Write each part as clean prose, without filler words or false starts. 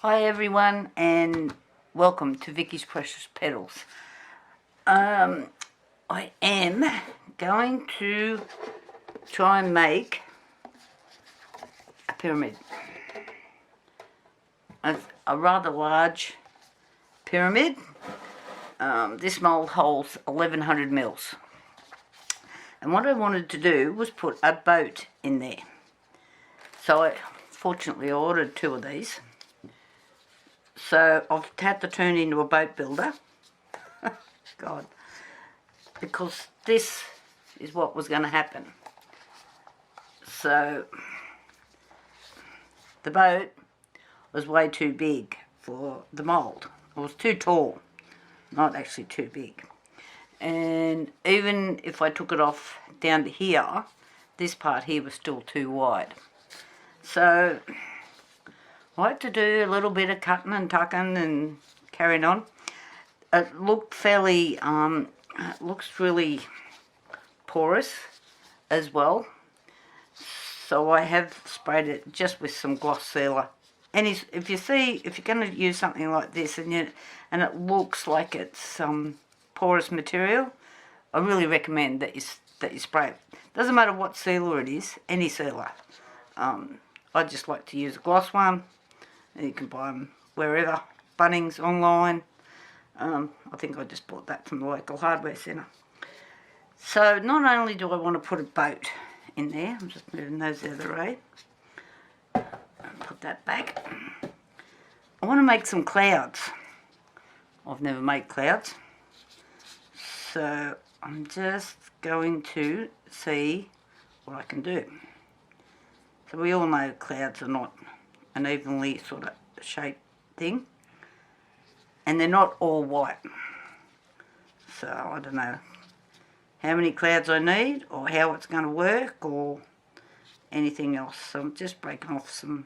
Hi everyone, and welcome to Vicky's Precious Petals. I am going to try and make a pyramid. A rather large pyramid. This mould holds 1100 mils. And what I wanted to do was put a boat in there. So fortunately I ordered 2 of these. So I've had to turn into a boat builder. God. Because this is what was going to happen. So the boat was way too big for the mould. It was too tall. Not actually too big. And even if I took it off down to here, this part here was still too wide. So I had to do a little bit of cutting and tucking and carrying on. It looked fairly, it looks really porous as well. So I have sprayed it just with some gloss sealer. And if you're going to use something like this and it looks like it's porous material, I really recommend that you spray it. Doesn't matter what sealer it is, any sealer. I just like to use a gloss one. You can buy them wherever, Bunnings, online. I think I just bought that from the local hardware centre. So not only do I want to put a boat in there, I'm just moving those out of the way. Put that back. I want to make some clouds. I've never made clouds. So I'm just going to see what I can do. So we all know clouds are not an evenly sort of shaped thing, and they're not all white. So I don't know how many clouds I need or how it's going to work or anything else. So I'm just breaking off some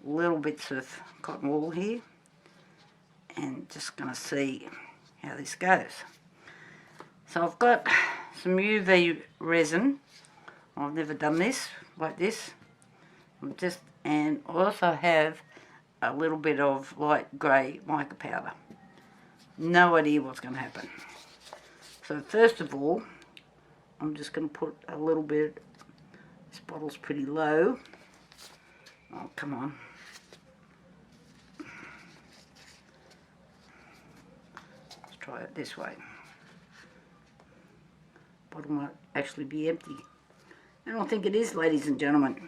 little bits of cotton wool here and just going to see how this goes. So I've got some UV resin. I've never done this like this. And I also have a little bit of light grey mica powder. No idea what's going to happen. So first of all, I'm just going to put a little bit. This bottle's pretty low. Oh, come on. Let's try it this way. Bottle might actually be empty. I don't think it is, ladies and gentlemen.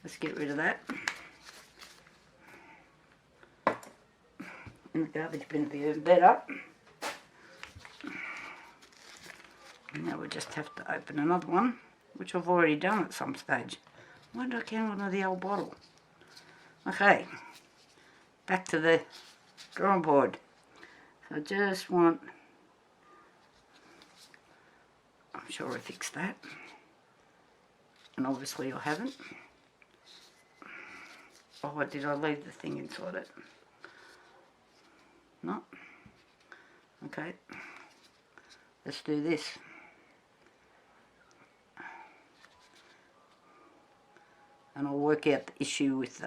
Let's get rid of that. In the garbage bin would be even better. Now we just have to open another one, which I've already done at some stage. Why did I count on the old bottle? Okay, back to the drawing board. So I just want, I'm sure I fixed that, and obviously I haven't. Oh, did I leave the thing inside it? No. Okay. Let's do this. And I'll work out the issue with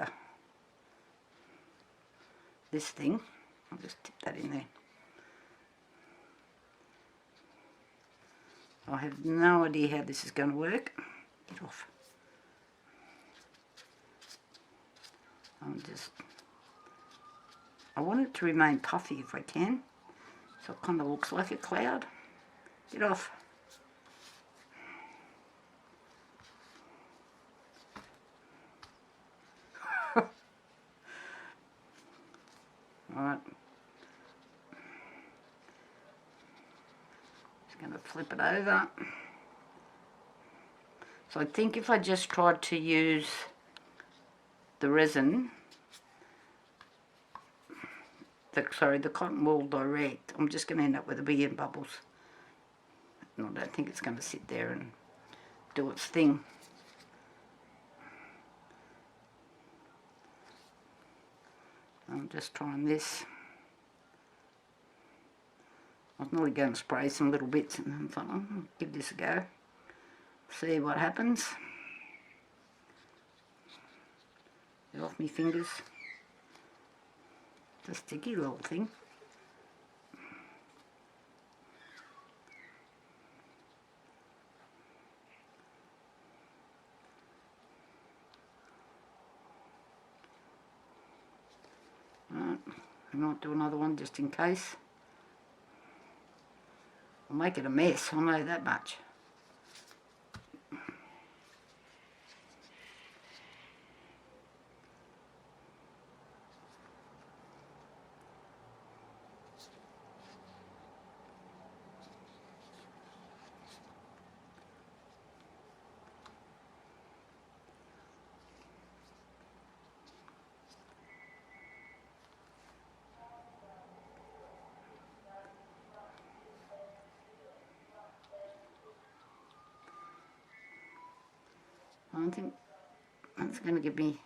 this thing. I'll just tip that in there. I have no idea how this is going to work. Get off. I want it to remain puffy if I can, so it kind of looks like a cloud. Get off. Alright. Just going to flip it over. So I think if I just tried to use the resin, the cotton wool direct, I'm just going to end up with a billion bubbles. And I don't think it's going to sit there and do its thing. I'm just trying this. I was nearly going to spray some little bits and then thought, oh, I'll give this a go. See what happens. Get off me fingers. It's a sticky little thing. Right, I might do another one just in case. I'll make it a mess, I know that much. I think that's going to give me,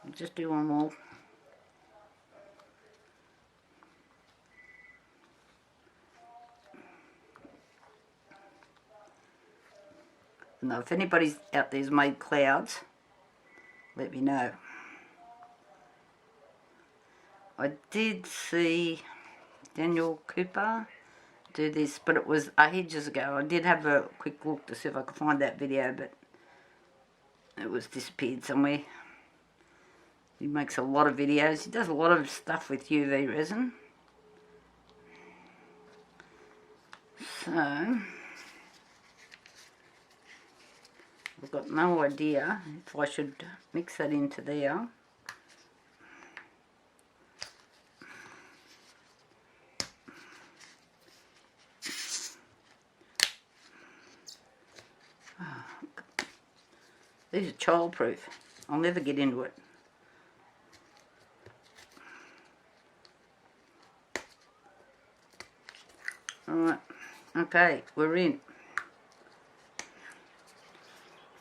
I'll just do one more. Now, if anybody's out there's made clouds, let me know. I did see Daniel Cooper do this, but it was ages ago. I did have a quick look to see if I could find that video, but it was disappeared somewhere. He makes a lot of videos. He does a lot of stuff with UV resin. So, I've got no idea if I should mix that into there. These are childproof. I'll never get into it. Alright, okay, we're in.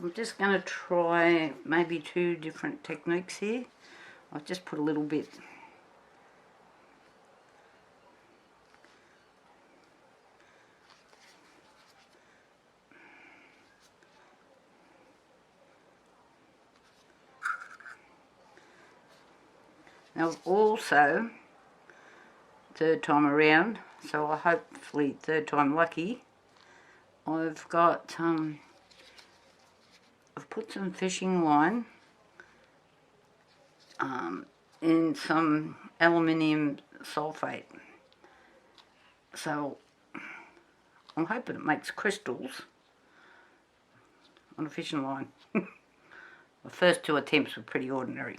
I'm just going to try maybe 2 different techniques here. I'll just put a little bit. Now also, third time around, so I hopefully third time lucky, I've got, I've put some fishing line in some aluminium sulfate. So I'm hoping it makes crystals on a fishing line. The first 2 attempts were pretty ordinary.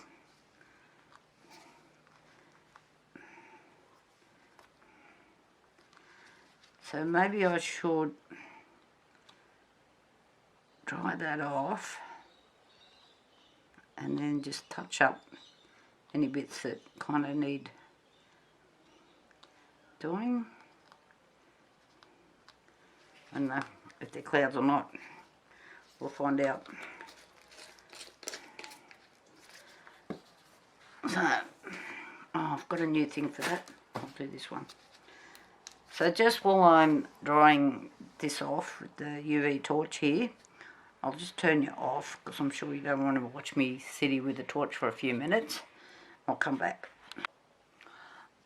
So maybe I should dry that off and then just touch up any bits that kind of need doing. I don't know if they're clouds or not. We'll find out. So, I've got a new thing for that. I'll do this one. So just while I'm drying this off with the UV torch here, I'll just turn you off because I'm sure you don't want to watch me sit here with the torch for a few minutes. I'll come back.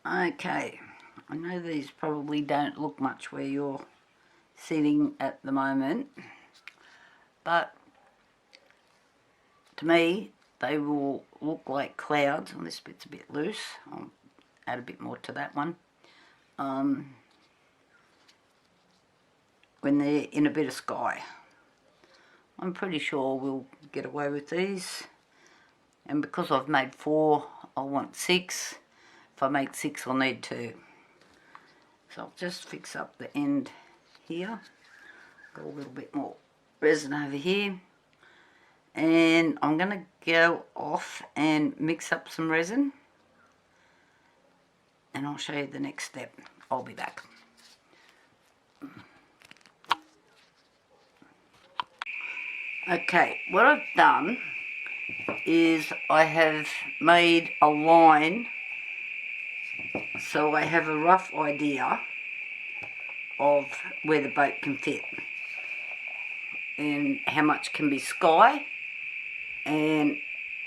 Okay, I know these probably don't look much where you're sitting at the moment, but to me they will look like clouds, and this bit's a bit loose. I'll add a bit more to that one. When they're in a bit of sky. I'm pretty sure we'll get away with these, and because I've made 4 I want 6. If I make 6 I'll need 2. So I'll just fix up the end here. Got a little bit more resin over here, and I'm going to go off and mix up some resin, and I'll show you the next step. I'll be back. Okay, what I've done is I have made a line so I have a rough idea of where the boat can fit and how much can be sky and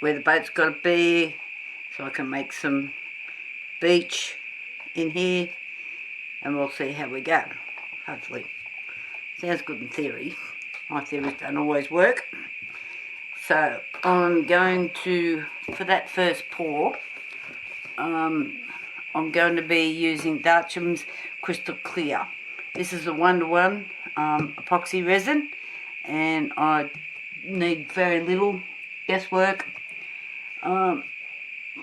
where the boat's got to be, so I can make some beach in here, and we'll see how we go, hopefully. Sounds good in theory. My theories don't always work. So I'm going to, for that first pour, I'm going to be using Darcham's Crystal Clear. This is a 1-to-1 epoxy resin, and I need very little guesswork. I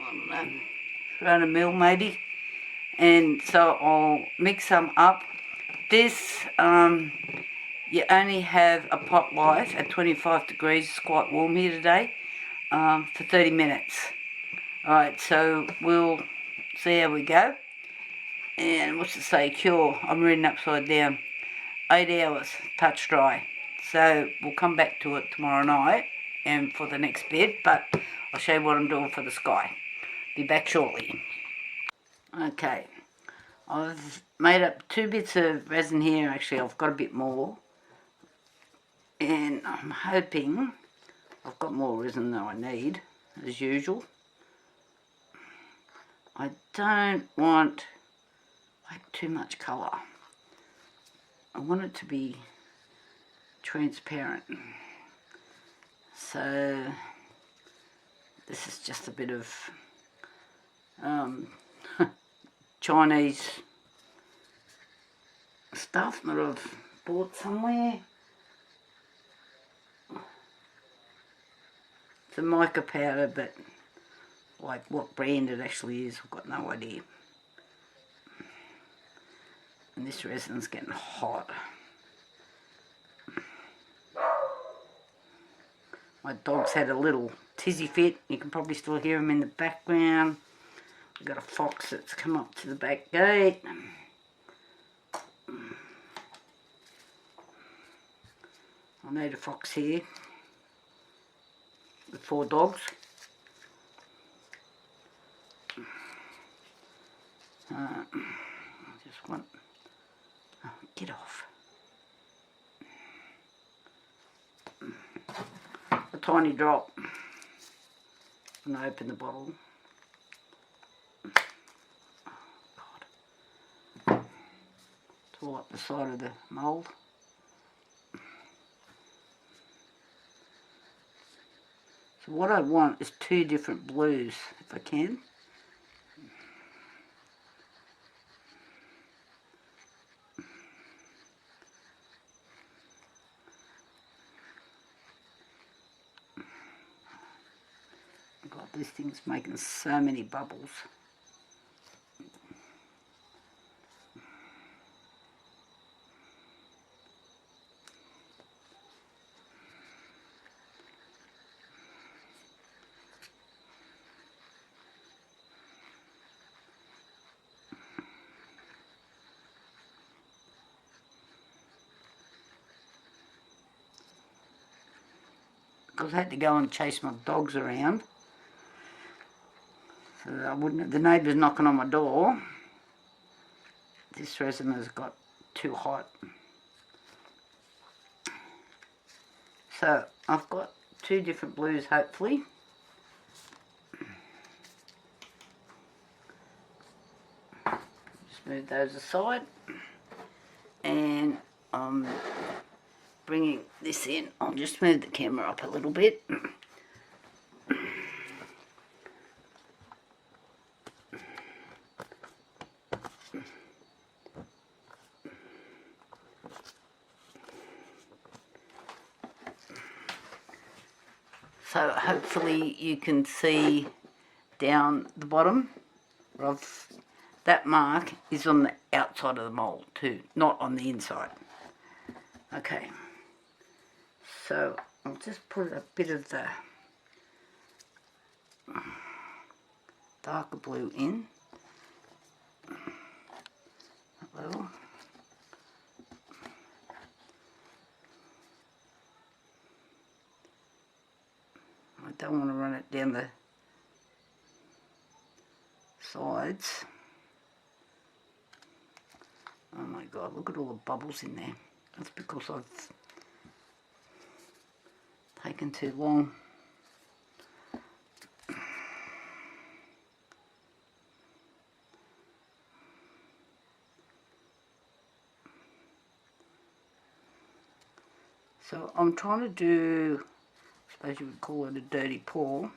don't know, around a mil maybe. And so I'll mix some up. This, you only have a pot light at 25 degrees. It's quite warm here today, for 30 minutes. Alright, so we'll see how we go. And what's it say? Cure. I'm reading upside down. 8 hours, touch dry. So we'll come back to it tomorrow night and for the next bit, but I'll show you what I'm doing for the sky. Be back shortly. Okay, I've made up 2 bits of resin here. Actually, I've got a bit more, and I'm hoping I've got more resin than I need, as usual. I don't want like too much colour. I want it to be transparent. So this is just a bit of Chinese stuff that I've bought somewhere. It's a mica powder, but like what brand it actually is, I've got no idea. And this resin's getting hot. My dog's had a little tizzy fit. You can probably still hear him in the background. We've got a fox that's come up to the back gate. I need a fox here with 4 dogs. I just want... Oh, get off. A tiny drop. And I open the bottle. Oh, God. To wipe the side of the mould. So what I want is 2 different blues, if I can. God, this thing's making so many bubbles. Because I had to go and chase my dogs around. So that I wouldn't, the neighbour's knocking on my door. This resin has got too hot. So I've got 2 different blues, hopefully. Just move those aside. And I'm bringing this in. I'll just move the camera up a little bit. So hopefully you can see down the bottom of that mark is on the outside of the mould too, not on the inside. Okay, so I'll just put a bit of the darker blue in. A little. I don't want to run it down the sides. Oh my God, look at all the bubbles in there. That's because I've taken too long. I'm trying to do, I suppose you would call it a dirty pour.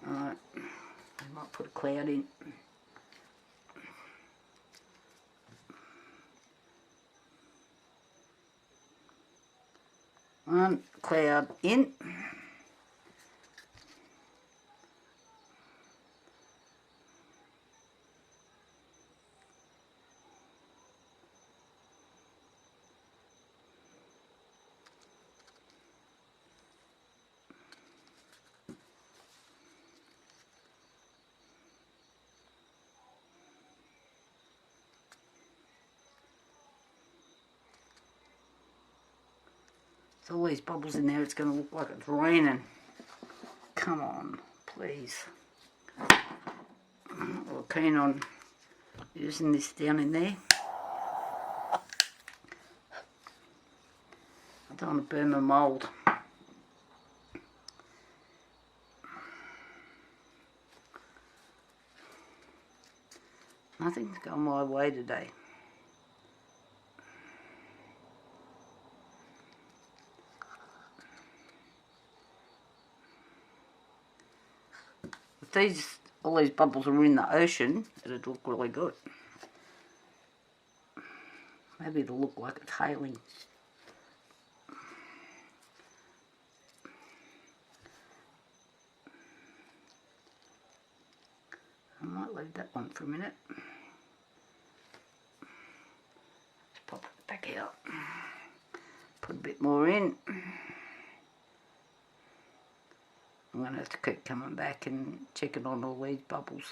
Alright, I might put a cloud in. One cloud in. There's all these bubbles in there, it's going to look like it's raining. Come on, please. We're keen on using this down in there. I don't want to burn my mould. Nothing's going my way today. If all these bubbles are in the ocean, it'd look really good. Maybe it'll look like it's hailing. I might leave that one for a minute. Let's pop it back out. Put a bit more in. I'm going to have to keep coming back and checking on all these bubbles.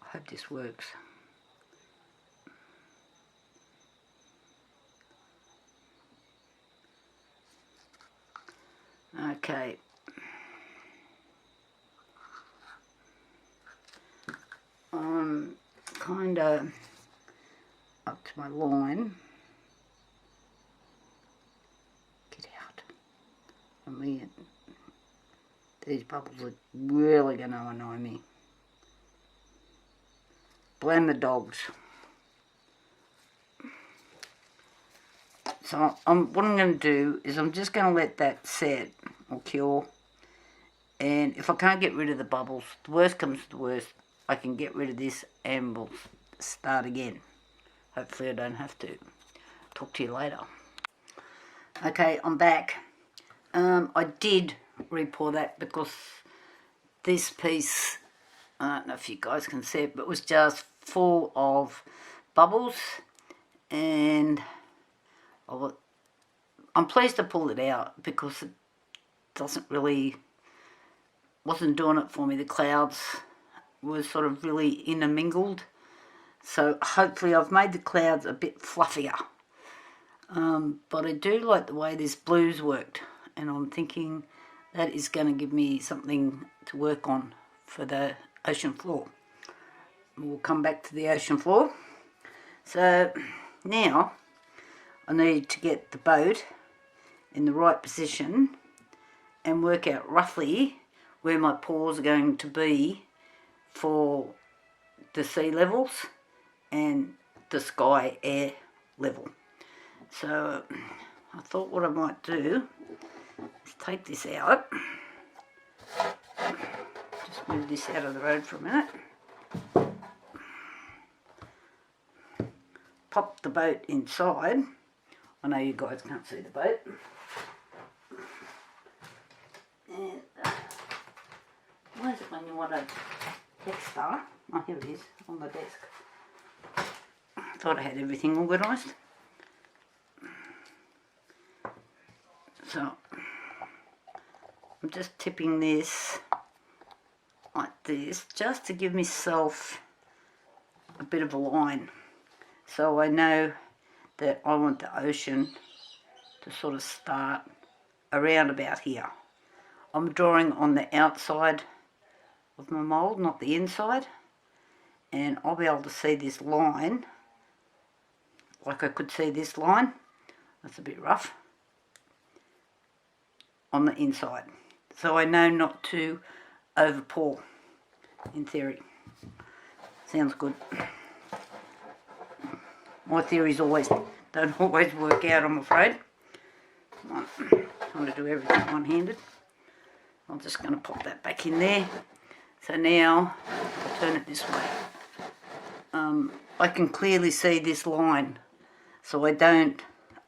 I hope this works. Okay. I'm kind of up to my line. Get out. I mean, these bubbles are really going to annoy me. Blame the dogs. So what I'm going to do is I'm just going to let that set or cure. And if I can't get rid of the bubbles, the worst comes to the worst, I can get rid of this and we'll start again. Hopefully I don't have to. Talk to you later. Okay, I'm back. I did re-pour that because this piece, I don't know if you guys can see it, but it was just full of bubbles, and I'm pleased to pull it out because it wasn't doing it for me. The clouds were sort of really intermingled, so hopefully I've made the clouds a bit fluffier. But I do like the way this blue's worked, and I'm thinking that is going to give me something to work on for the ocean floor. We'll come back to the ocean floor. So now I need to get the boat in the right position and work out roughly where my pours are going to be for the sea levels and the sky air level. So I thought what I might do is take this out. Just move this out of the road for a minute. Pop the boat inside. I know you guys can't see the boat. And where's it when you want a text star? Oh, here it is, on the desk. Thought I had everything organised. So I'm just tipping this like this, just to give myself a bit of a line. So I know that I want the ocean to sort of start around about here. I'm drawing on the outside of my mould, not the inside. And I'll be able to see this line, like I could see this line. That's a bit rough. On the inside. So I know not to over pour, in theory. Sounds good. My theories don't always work out, I'm afraid. I'm trying to do everything one-handed. I'm just going to pop that back in there. So now I'll turn it this way. I can clearly see this line, so I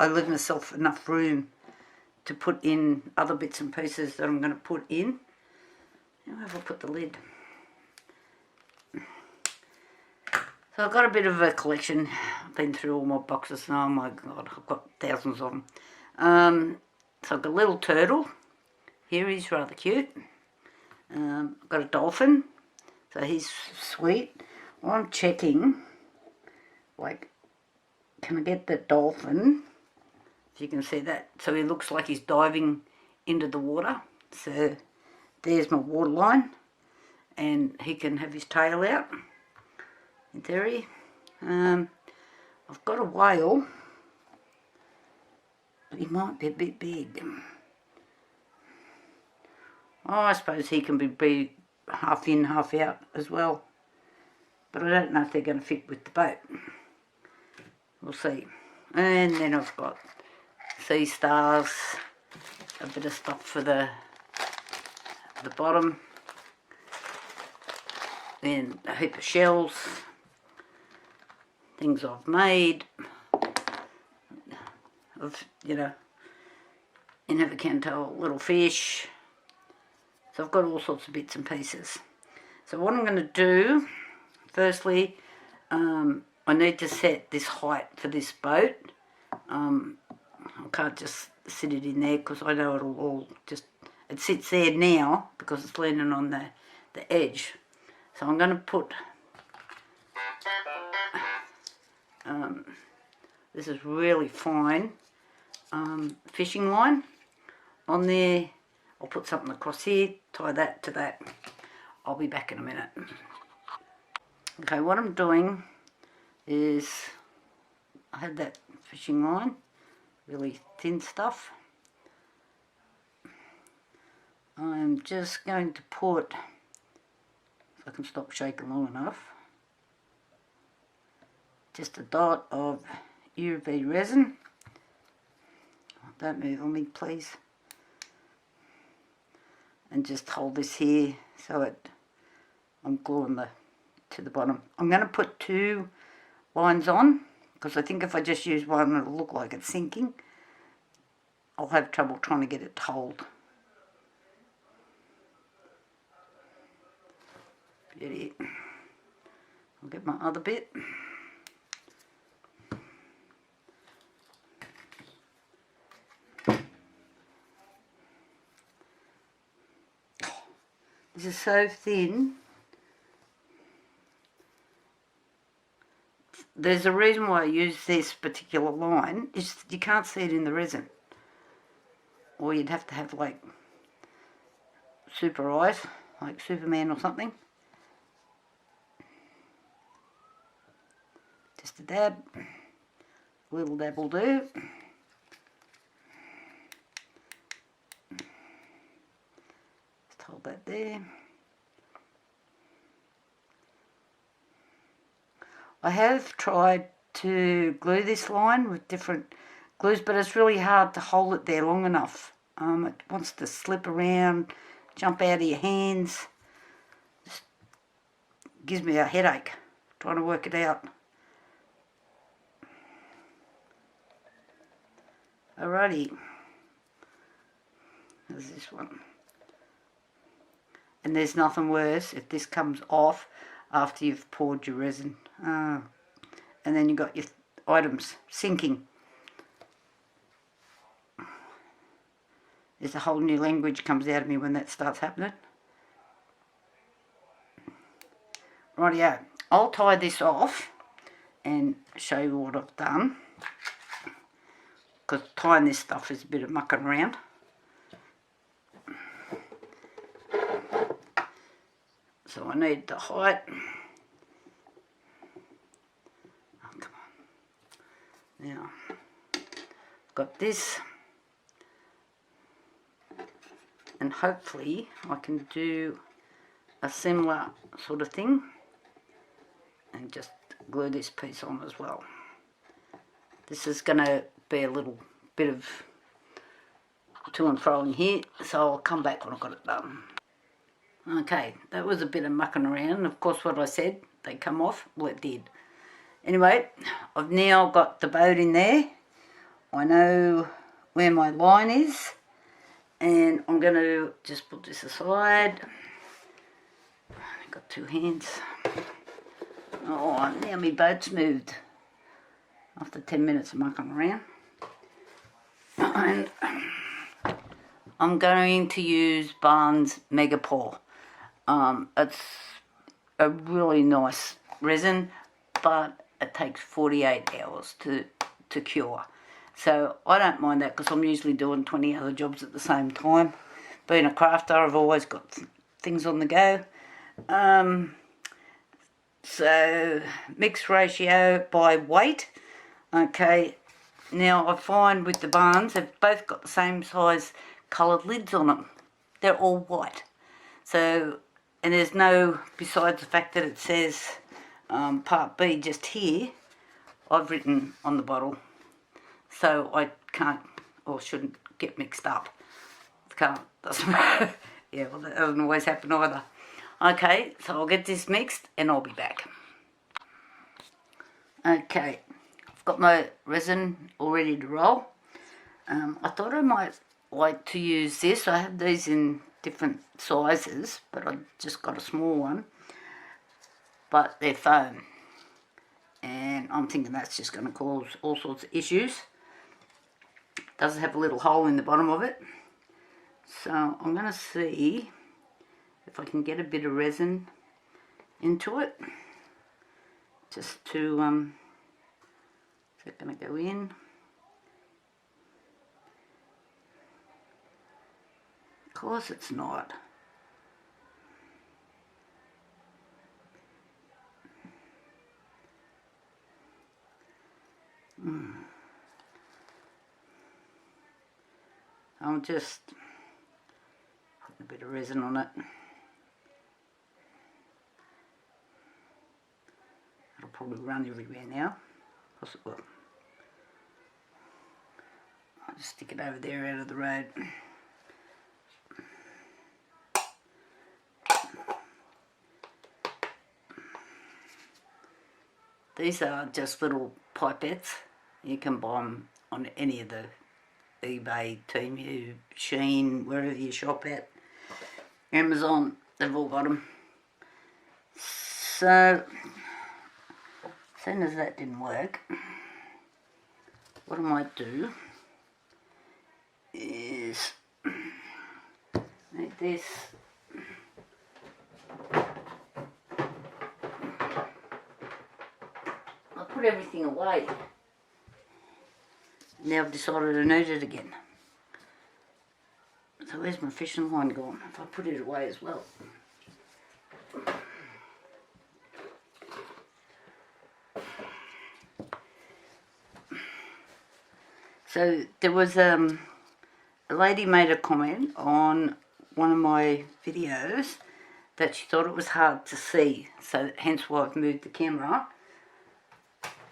leave myself enough room to put in other bits and pieces that I'm going to put in. Now have I put the lid? So I've got a bit of a collection. I've been through all my boxes and oh my god, I've got thousands of them. So I've got a little turtle. Here he's rather cute. I've got a dolphin. So he's sweet. Well, I'm checking, like, can I get the dolphin? If you can see that. So he looks like he's diving into the water. So there's my water line. And he can have his tail out, in theory. I've got a whale. But he might be a bit big. Oh, I suppose he can be half in, half out as well. But I don't know if they're going to fit with the boat. We'll see. And then I've got sea stars, a bit of stuff for the bottom, then a heap of shells, things I've made, of, you know, you never can tell, little fish. So I've got all sorts of bits and pieces. So what I'm going to do, firstly, I need to set this height for this boat. I can't just sit it in there because I know it'll all just, it sits there now because it's leaning on the edge. So I'm going to put, this is really fine fishing line on there. I'll put something across here, tie that to that. I'll be back in a minute. Okay, what I'm doing is, I had that fishing line, really thin stuff. I'm just going to put, if I can stop shaking long enough, just a dot of UV resin. Don't move on me, please. And just hold this here so I'm gluing to the bottom. I'm going to put 2 lines on because I think if I just use one it'll look like it's sinking. I'll have trouble trying to get it to hold. Beauty. I'll get my other bit. This is so thin. There's a reason why I use this particular line. It's, you can't see it in the resin. Or you'd have to have like super eyes, like Superman or something. Just a dab. A little dab will do. Just hold that there. I have tried to glue this line with different glues, but it's really hard to hold it there long enough. It wants to slip around, jump out of your hands. Just gives me a headache trying to work it out. Alrighty, there's this one. And there's nothing worse if this comes off after you've poured your resin. And then you've got your items sinking. There's a whole new language comes out of me when that starts happening. Rightio, I'll tie this off and show you what I've done. Because tying this stuff is a bit of mucking around. So I need the height. Oh, come on. Now, got this. And hopefully I can do a similar sort of thing. And just glue this piece on as well. This is going to be a little bit of to and fro in here, so I'll come back when I've got it done. Okay, that was a bit of mucking around. Of course, what I said, they come off. Well, it did. Anyway, I've now got the boat in there. I know where my line is, and I'm going to just put this aside. I've got two hands. Oh, now my boat's moved after 10 minutes of mucking around. And I'm going to use Barnes Mega Pour. It's a really nice resin, but it takes 48 hours to cure. So I don't mind that because I'm usually doing 20 other jobs at the same time. Being a crafter, I've always got things on the go. So mix ratio by weight. Okay, now I find with the Barnes, they've both got the same size coloured lids on them. They're all white. So, and there's no, besides the fact that it says part B just here, I've written on the bottle. So I can't, or shouldn't get mixed up. Can't, doesn't matter. Yeah, well that doesn't always happen either. Okay, so I'll get this mixed and I'll be back. Okay, I've got my resin all ready to roll. I thought I might like to use this. I have these in different sizes, but I just got a small one. But they're foam. And I'm thinking that's just going to cause all sorts of issues. It does have a little hole in the bottom of it. So I'm going to see if I can get a bit of resin into it. Just to, is that going to go in? Of course it's not. I'll just put a bit of resin on it. It'll probably run everywhere now. Plus it will. I'll just stick it over there out of the road. These are just little pipettes. You can buy them on any of the eBay, Temu, Shein, wherever you shop at. Amazon, they've all got them. So, as soon as that didn't work, what I might do is make this put everything away. Now I've decided to need it again. So where's my fishing line gone? If I put it away as well. So there was a lady made a comment on one of my videos that she thought it was hard to see, so hence why I've moved the camera.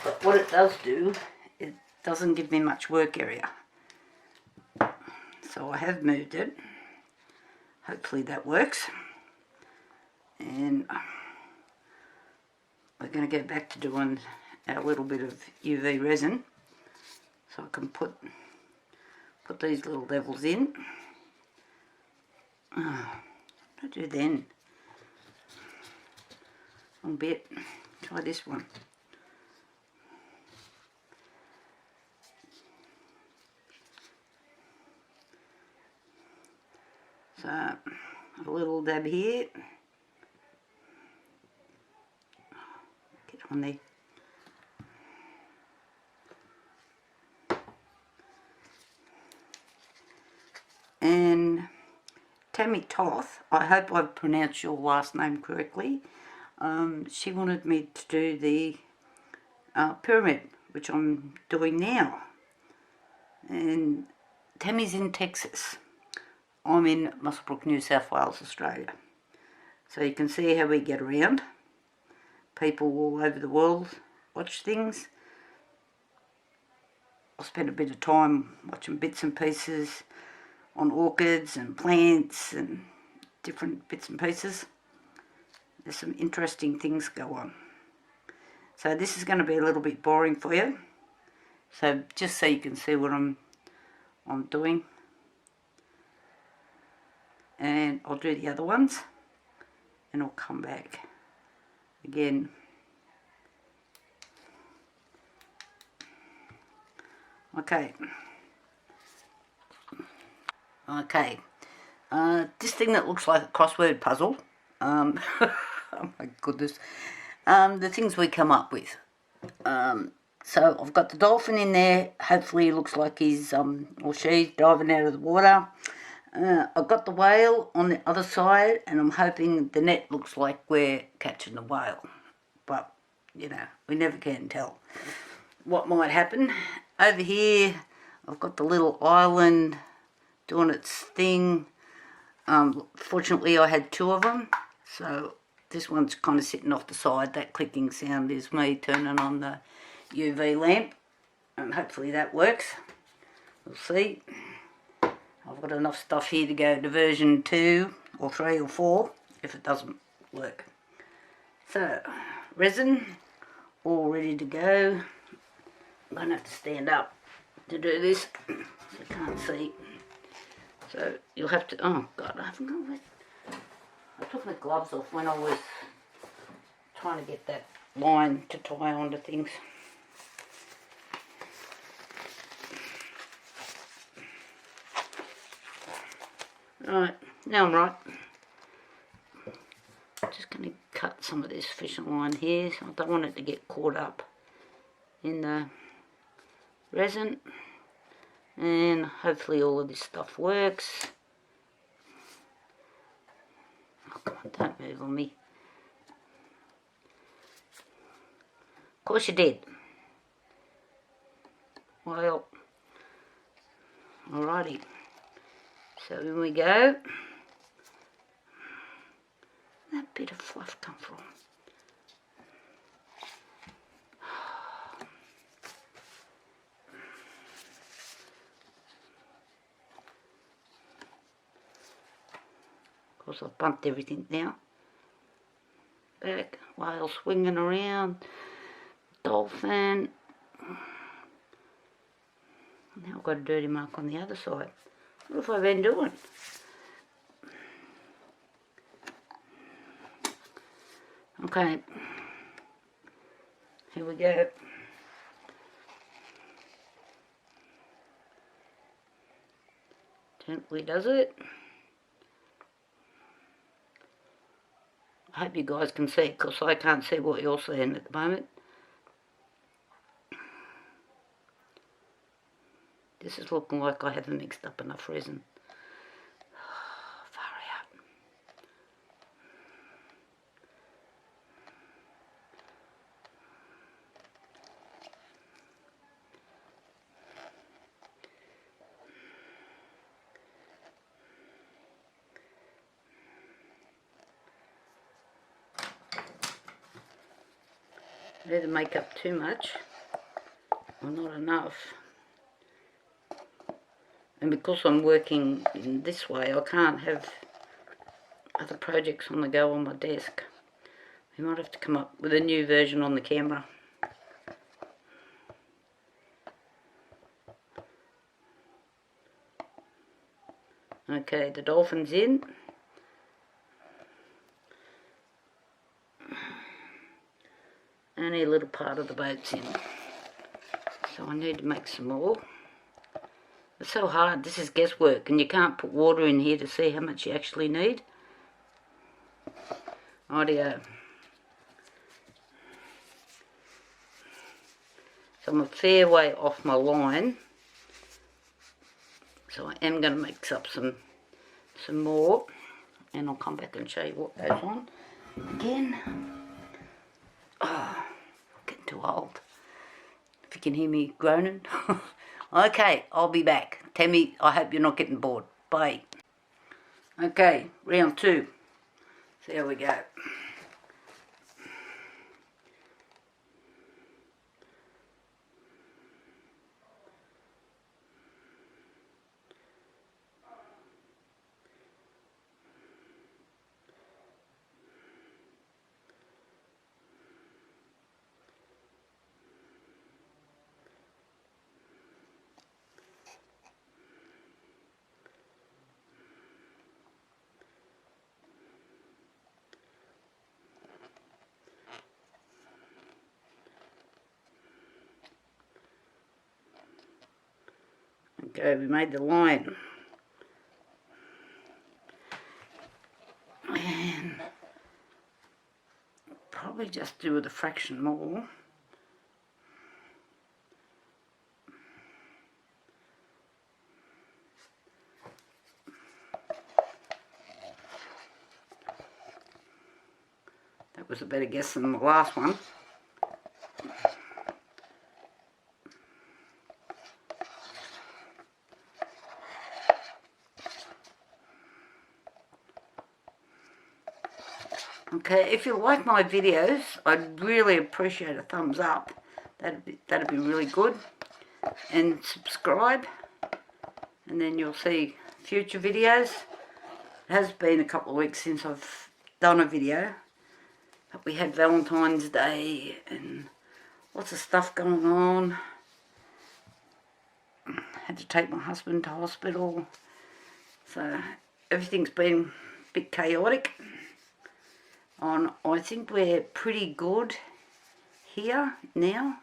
But what it does do, it doesn't give me much work area. So I have moved it. Hopefully that works. And we're going to go back to doing our little bit of UV resin. So I can put these little levels in. What do I do then? One bit. Try this one. So, a little dab here. Get on there. And Tammy Toth, I hope I've pronounced your last name correctly. She wanted me to do the pyramid, which I'm doing now. And Tammy's in Texas. I'm in Muswellbrook, New South Wales, Australia. So you can see how we get around. People all over the world watch things. I spent a bit of time watching bits and pieces on orchids and plants and different bits and pieces. There's some interesting things go on. So this is going to be a little bit boring for you. So just so you can see what I'm doing. And I'll do the other ones and I'll come back again. Okay. This thing that looks like a crossword puzzle. Oh my goodness. The things we come up with. So I've got the dolphin in there. Hopefully he looks like he's or she's diving out of the water. I've got the whale on the other side, and I'm hoping the net looks like we're catching the whale. But, you know, we never can tell what might happen. Over here, I've got the little island doing its thing. Fortunately, I had two of them, so this one's kind of sitting off the side. That clicking sound is me turning on the UV lamp, and hopefully that works. We'll see. I've got enough stuff here to go to version 2 or 3 or 4 if it doesn't work. So, resin, all ready to go. I'm going to have to stand up to do this, so I can't see. So, you'll have to, oh God, I took my gloves off when I was trying to get that line to tie onto things. Right, now I'm right. I'm just going to cut some of this fishing line here, so I don't want it to get caught up in the resin. And hopefully all of this stuff works. Oh, come on, don't move on me. Of course you did. Well, alrighty. So in we go. Where'd that bit of fluff come from? Of course I've bumped everything now. Back, whale swinging around, dolphin. Now I've got a dirty mark on the other side. What have I been doing? Okay, here we go. Gently does it. I hope you guys can see, because I can't see what you're seeing at the moment. This is looking like I haven't mixed up enough resin. Far out. I didn't make up too much, or not enough. And because I'm working in this way, I can't have other projects on the go on my desk. We might have to come up with a new version on the camera. Okay, the dolphin's in. Only a little part of the boat's in. So I need to make some more. It's so hard. This is guesswork, and you can't put water in here to see how much you actually need. Rightio. So I'm a fair way off my line. So I am going to mix up some some more, and I'll come back and show you what goes on again. Oh, getting too old. If you can hear me groaning. Okay, I'll be back. Tammy, I hope you're not getting bored. Bye. Okay, round 2. See how we go. Okay, we made the line. And probably just do with a fraction more. That was a better guess than the last one. Okay, if you like my videos, I'd really appreciate a thumbs up. That'd be really good. And subscribe, and then you'll see future videos. It has been a couple of weeks since I've done a video, but we had Valentine's Day and lots of stuff going on. Had to take my husband to hospital, so everything's been a bit chaotic. And I think we're pretty good here now,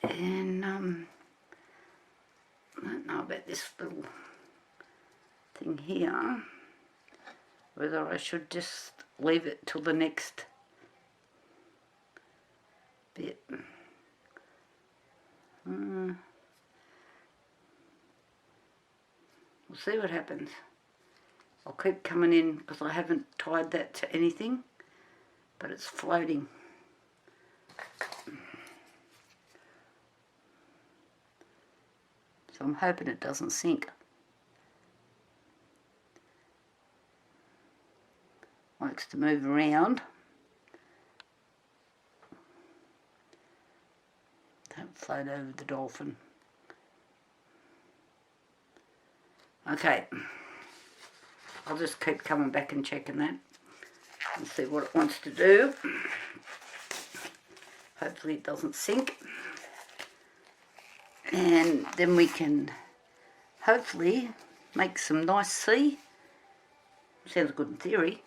and I don't know about this little thing here, whether I should just leave it till the next bit. We'll see what happens. I'll keep coming in because I haven't tied that to anything, but it's floating. So I'm hoping it doesn't sink. Likes to move around. Don't float over the dolphin. Okay. I'll just keep coming back and checking that and see what it wants to do. Hopefully it doesn't sink. And then we can hopefully make some nice sea. Sounds good in theory.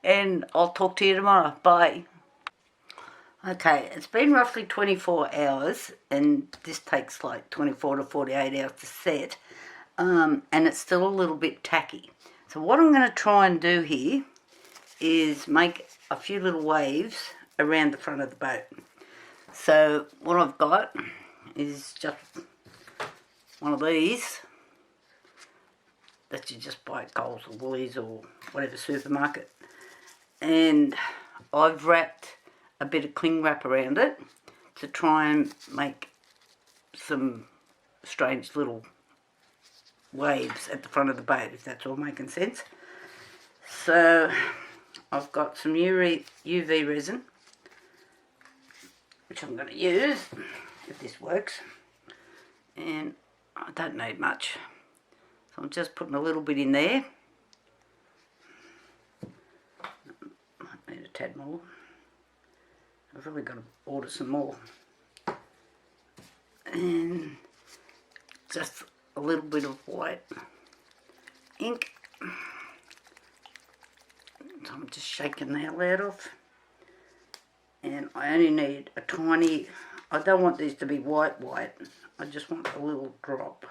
And I'll talk to you tomorrow. Bye. Okay, it's been roughly 24 hours, and this takes like 24 to 48 hours to set. And it's still a little bit tacky. So what I'm going to try and do here is make a few little waves around the front of the boat. So what I've got is just one of these that you just buy at Coles or Woolies or whatever supermarket. And I've wrapped a bit of cling wrap around it to try and make some strange little waves at the front of the boat, if that's all making sense. So I've got some UV resin, which I'm going to use if this works, and I don't need much, so I'm just putting a little bit in there. Might need a tad more. I've really got to order some more. And just a little bit of white ink. So I'm just shaking the hell out of. And I only need a tiny, I don't want these to be white, I just want a little drop.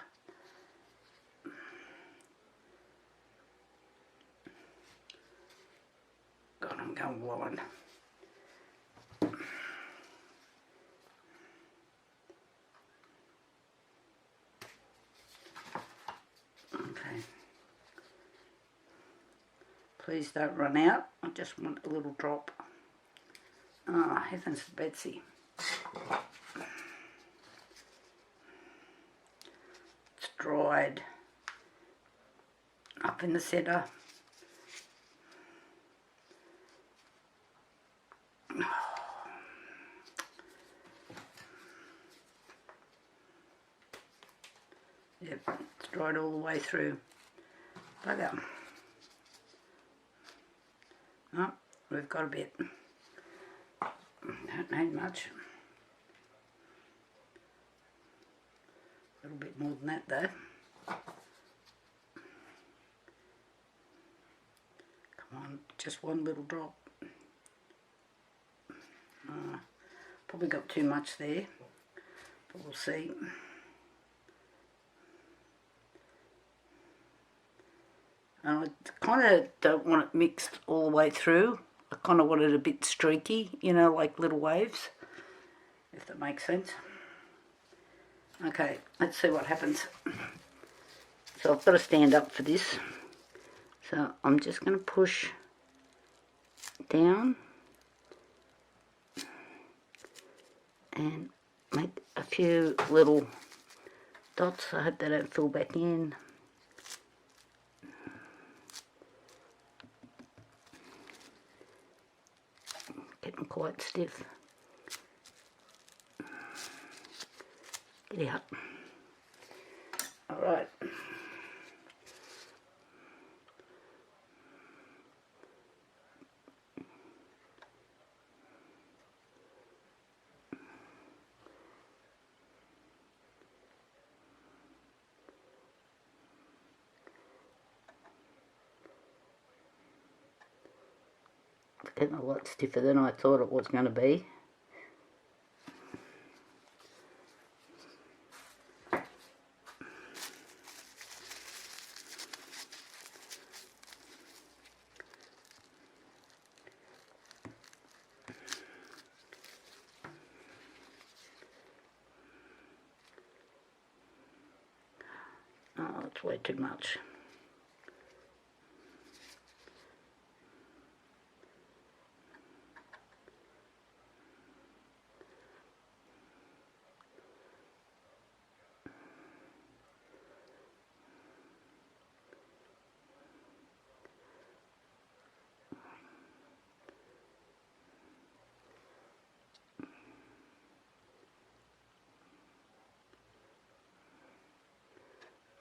God, I'm going blind. Okay. Please don't run out. I just want a little drop. Oh, heavens to Betsy. It's dried up in the centre. Yep, it's dried all the way through. Bugger. Oh, we've got a bit. Don't need much. A little bit more than that though. Come on, just one little drop. Probably got too much there, but we'll see. And I kind of don't want it mixed all the way through. I kind of want it a bit streaky, you know, like little waves, if that makes sense. Okay, let's see what happens. So I've got to stand up for this. So I'm just going to push down and make a few little dots. I hope they don't fill back in. Getting quite stiff. Get out. Alright. It's getting a lot stiffer than I thought it was going to be. Oh, it's way too much.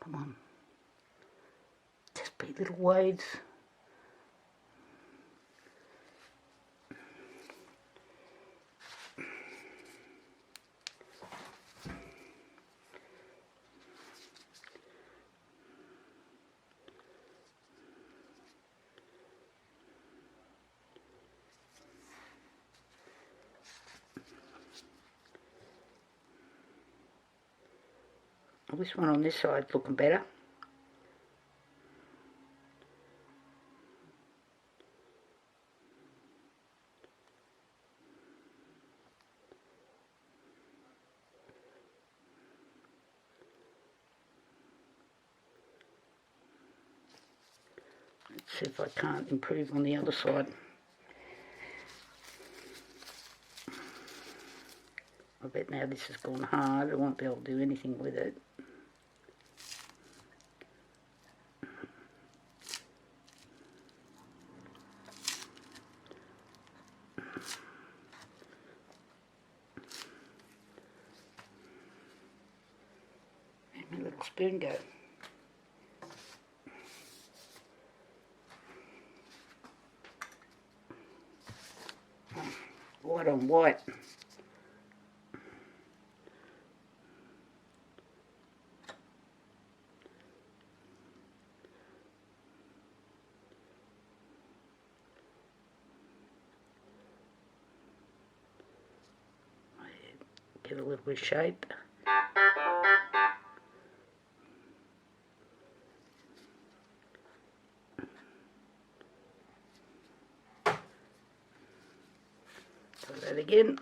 Come on. Just be little waves. This one on this side's looking better. Let's see if I can't improve on the other side. I bet now this has gone hard, I won't be able to do anything with it. Where'd my little spoon go? White on white. Give it a little bit of shape. Try that again.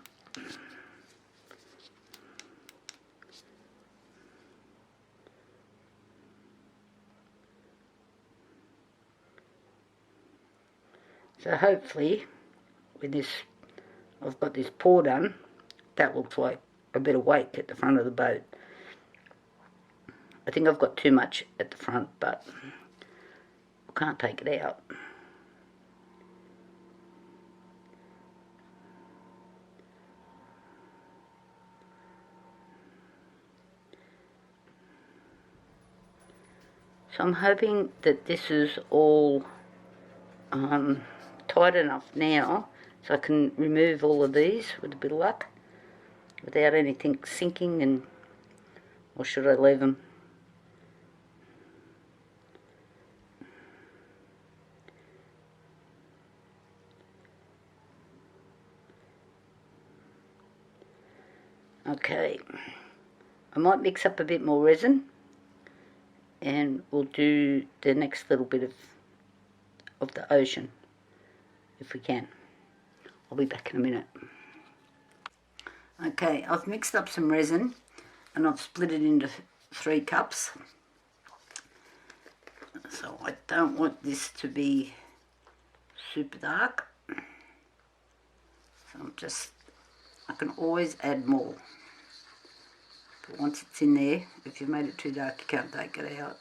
So hopefully with this, I've got this pour done, that looks like a bit of weight at the front of the boat. I think I've got too much at the front, but I can't take it out. So I'm hoping that this is all tight enough now so I can remove all of these with a bit of luck without anything sinking, and or should I leave them? Okay, I might mix up a bit more resin and we'll do the next little bit of the ocean if we can. I'll be back in a minute. Okay, I've mixed up some resin and I've split it into 3 cups. So I don't want this to be super dark. So I can always add more. But once it's in there, if you've made it too dark, you can't take it out.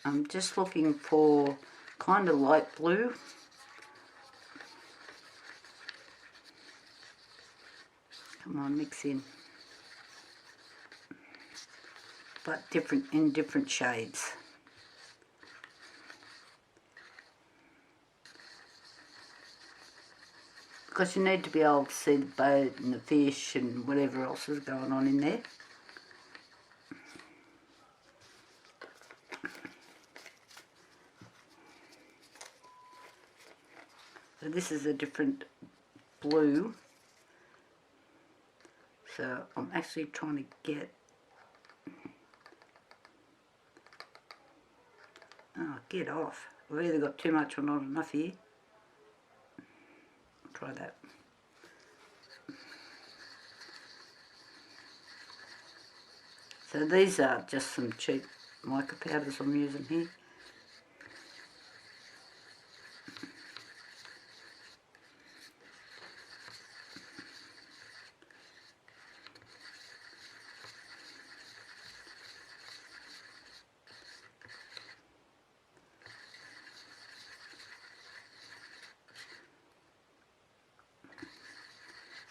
I'm just looking for kind of light blue. Come on, mix in. But in different shades. Because you need to be able to see the boat and the fish and whatever else is going on in there. So this is a different blue. So I'm actually trying to get... Oh, get off. We've either got too much or not enough here. I'll try that. So these are just some cheap mica powders I'm using here.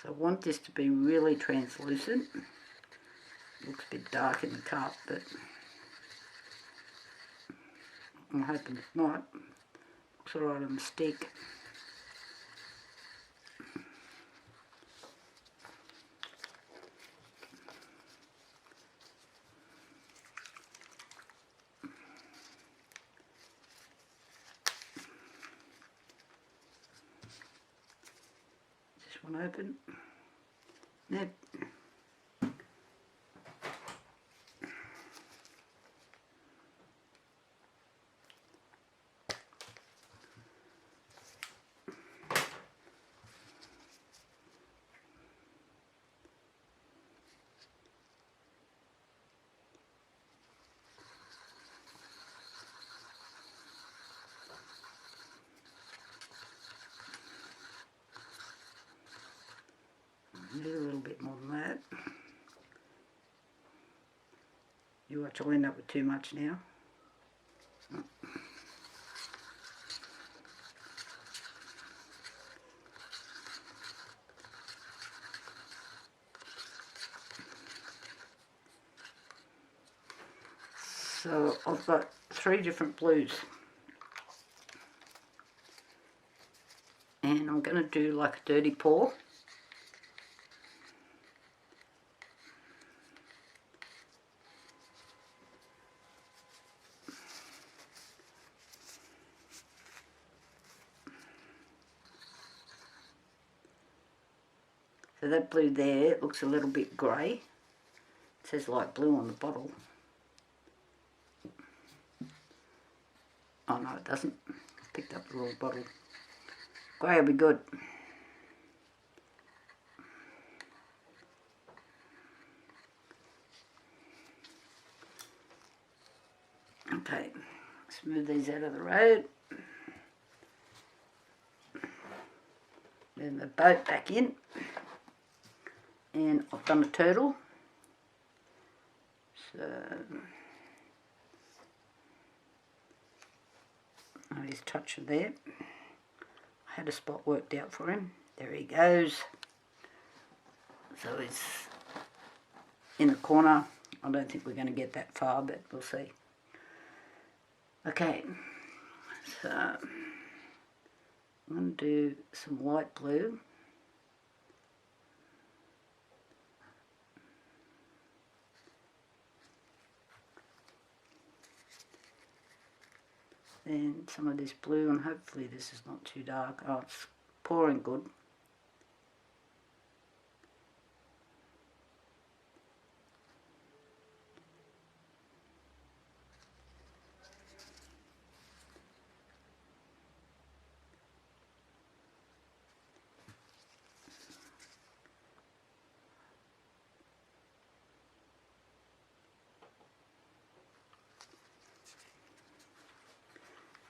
So I want this to be really translucent. Looks a bit dark in the cup, but I'm hoping it's not. Looks alright on the stick. This one open. Nope. Need a little bit more than that. You watch, I'll end up with too much now. So I've got 3 different blues. And I'm going to do like a dirty pour. So that blue there looks a little bit grey. It says light blue on the bottle. Oh no, it doesn't. Picked up the wrong bottle. Grey will be good. Okay, let's move these out of the road. Move the boat back in. And I've done a turtle. So, oh, his touch of there. I had a spot worked out for him. There he goes. So he's in the corner. I don't think we're going to get that far, but we'll see. Okay, so I'm going to do some light blue. Then some of this blue, and hopefully this is not too dark. Oh, it's pouring good.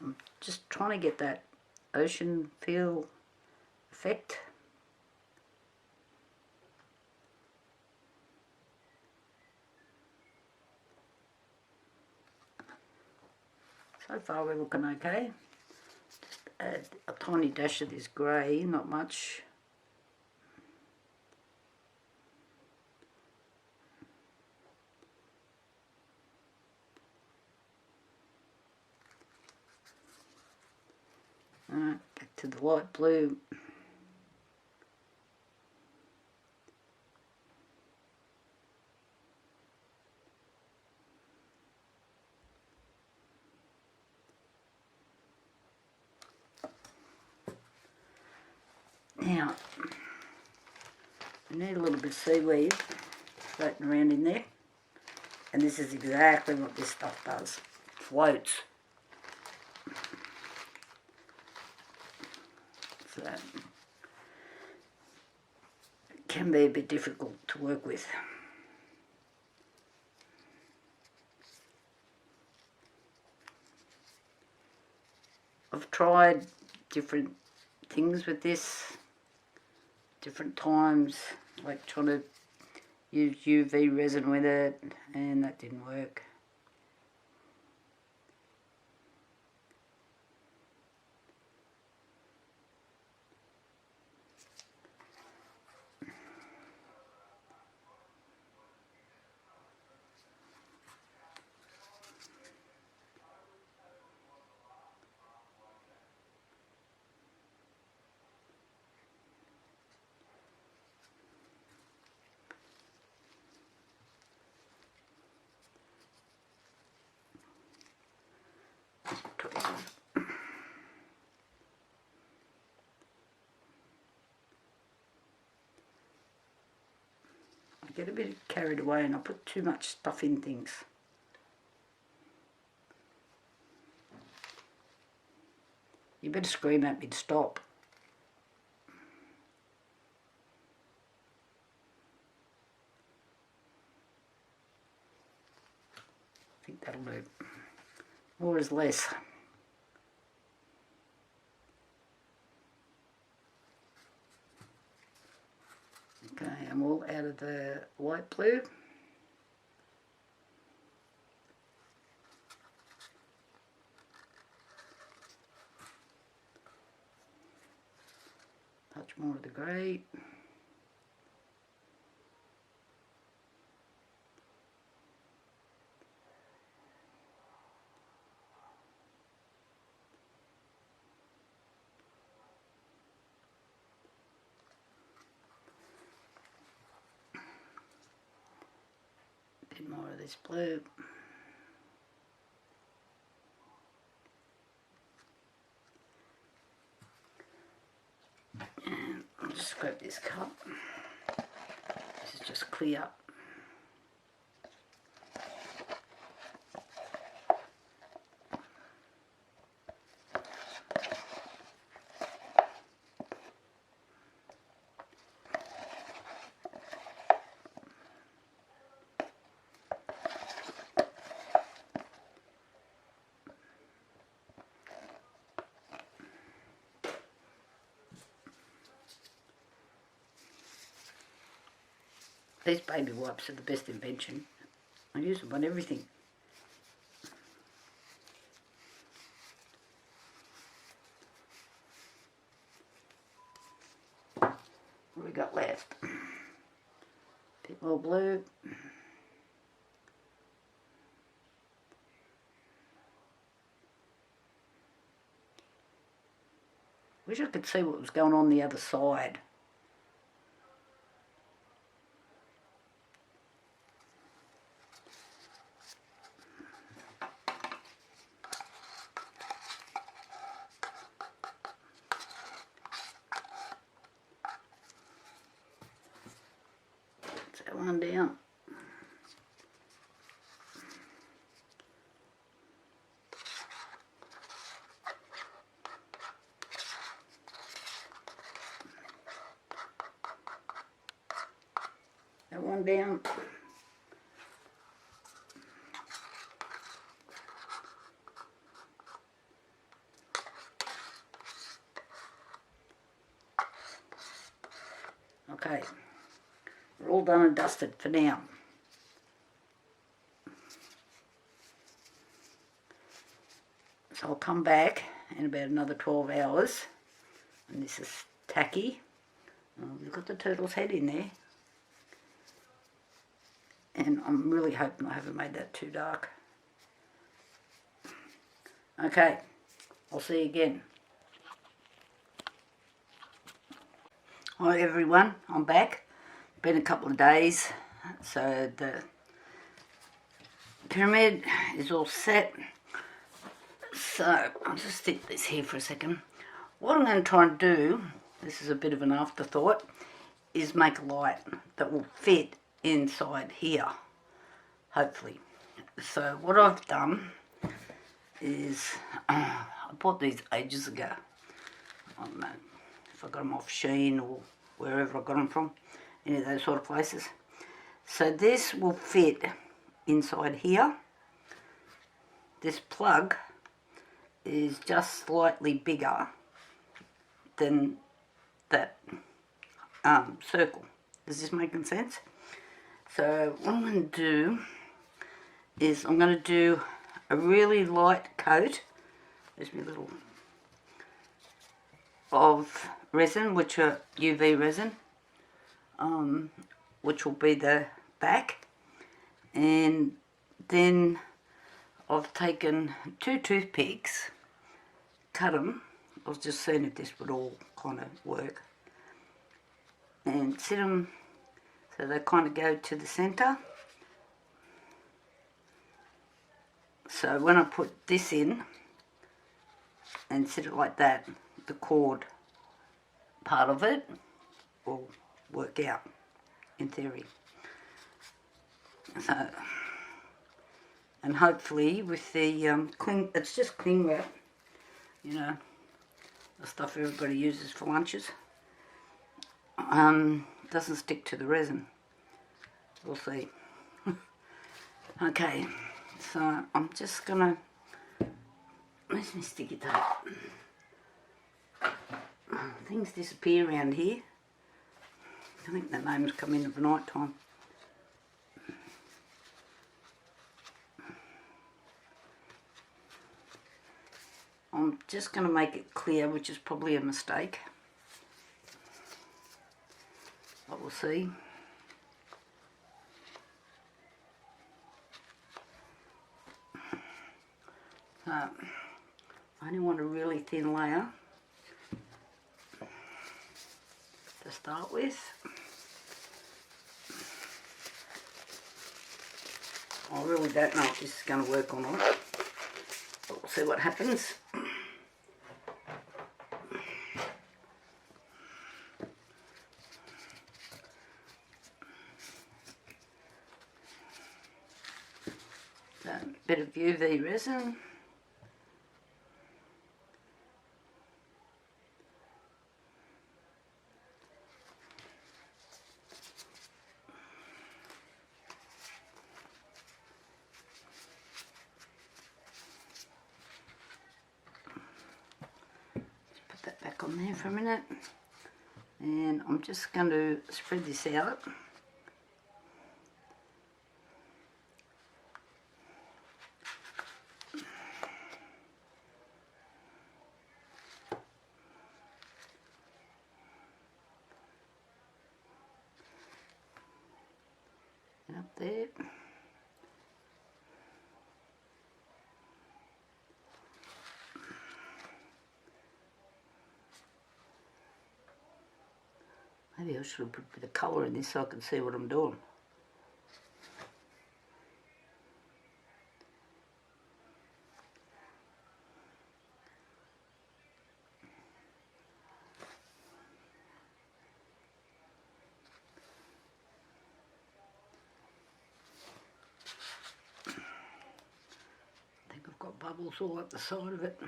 I'm just trying to get that ocean feel effect. So far we're looking okay. Just add a tiny dash of this grey, not much. Alright, back to the light blue. Now, we need a little bit of seaweed floating around in there. And this is exactly what this stuff does. Floats. So, it can be a bit difficult to work with. I've tried different things with this, different times, like trying to use UV resin with it, and that didn't work. I get a bit carried away and I put too much stuff in things. You better scream at me to stop. I think that'll do. More is less. Okay, I'm all out of the light blue. Touch more of the grey. Bit more of this blue. And I'll just scrape this cup. This is just clear. These baby wipes are the best invention. I use them on everything. What have we got left? Bit more blue. Wish I could see what was going on the other side. That one down. That one down. Okay. We're all done and dusted for now. So I'll come back in about another 12 hours. And this is tacky. We've got the turtle's head in there. And I'm really hoping I haven't made that too dark. Okay, I'll see you again. Hi everyone, I'm back. Been a couple of days, so the pyramid is all set. So I'll just stick this here for a second. What I'm going to try and do, this is a bit of an afterthought, is make a light that will fit inside here, hopefully. So what I've done is, I bought these ages ago. I don't know if I got them off Shein or wherever I got them from, any of those sort of places. So this will fit inside here. This plug is just slightly bigger than that circle. Is this making sense? So what I'm going to do is I'm going to do a really light coat. There's my little of resin, which are UV resin, which will be the back. And then I've taken 2 toothpicks, cut them. I was just seeing if this would all kind of work, and sit them so they kind of go to the centre. So when I put this in and sit it like that, the cord part of it will work out in theory. So, and hopefully with the cling, it's just cling wrap, you know, the stuff everybody uses for lunches, doesn't stick to the resin. We'll see. Okay, so I'm just gonna, where's my sticky tape? Things disappear around here. I think the names come in at the night time. I'm just going to make it clear, which is probably a mistake. But we'll see. So, I only want a really thin layer to start with. I really don't know if this is going to work or not, but we'll see what happens. So, a bit of UV resin. Put that back on there for a minute. And I'm just going to spread this out. Up there. Maybe I should have put a bit of colour in this so I can see what I'm doing. I think I've got bubbles all up the side of it.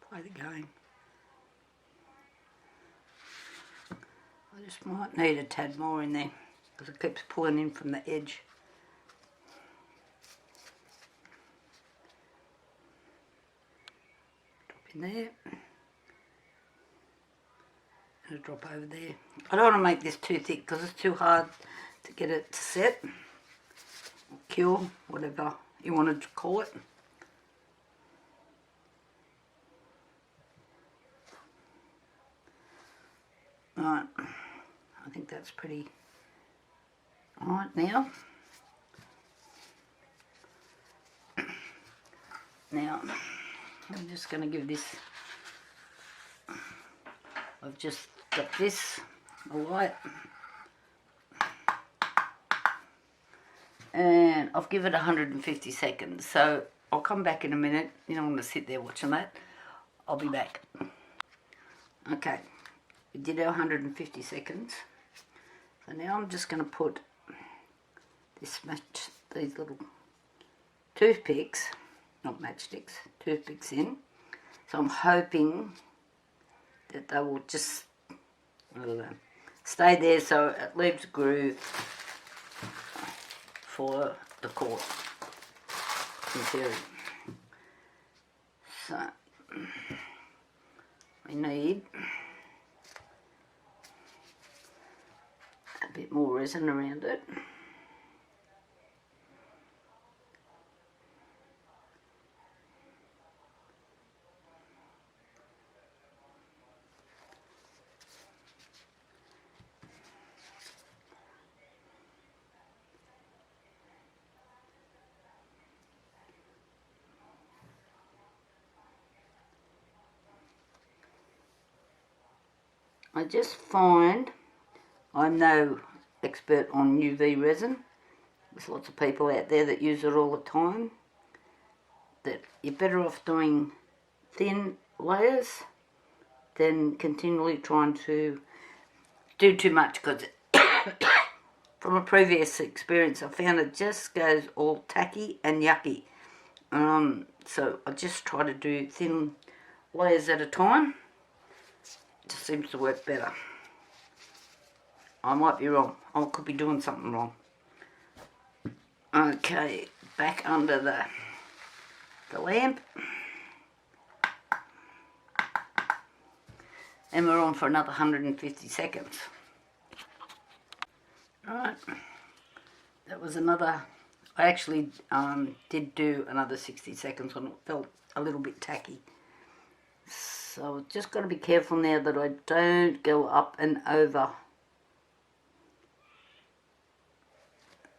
Play the game. I just might need a tad more in there because it keeps pulling in from the edge. Drop in there. And a drop over there. I don't want to make this too thick because it's too hard to get it to set or cure, whatever you wanted to call it. Right, I think that's pretty alright now. Now, I'm just going to give this, I've just got this, a light, and I've given it 150 seconds, so I'll come back in a minute. You don't want to sit there watching that. I'll be back. Okay. We did our 150 seconds. So now I'm just going to put these little toothpicks, not matchsticks, toothpicks in. So I'm hoping that they will just, I don't know, stay there so it leaves a groove for the cord in theory. So we need a bit more resin around it. I just find, I'm no expert on UV resin, there's lots of people out there that use it all the time, that you're better off doing thin layers than continually trying to do too much, because from a previous experience I found it just goes all tacky and yucky. So I just try to do thin layers at a time. It just seems to work better. I might be wrong. I could be doing something wrong. Okay, back under the lamp. And we're on for another 150 seconds. Right, that was another, I actually did do another 60 seconds when it felt a little bit tacky. So just got to be careful now that I don't go up and over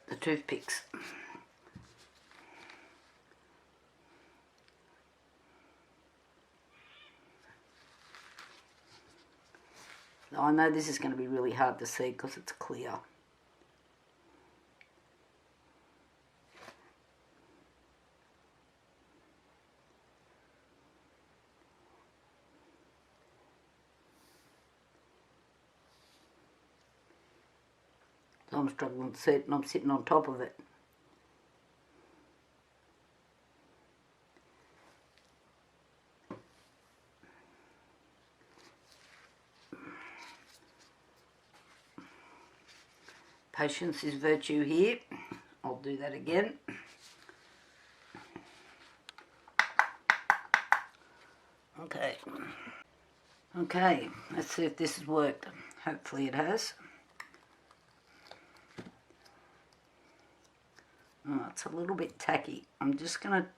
the toothpicks. Now, I know this is going to be really hard to see because it's clear. So I'm struggling to see it and I'm sitting on top of it. Patience is virtue here. I'll do that again. Okay. Okay, let's see if this has worked. Hopefully it has. Oh, it's a little bit tacky. I'm just going to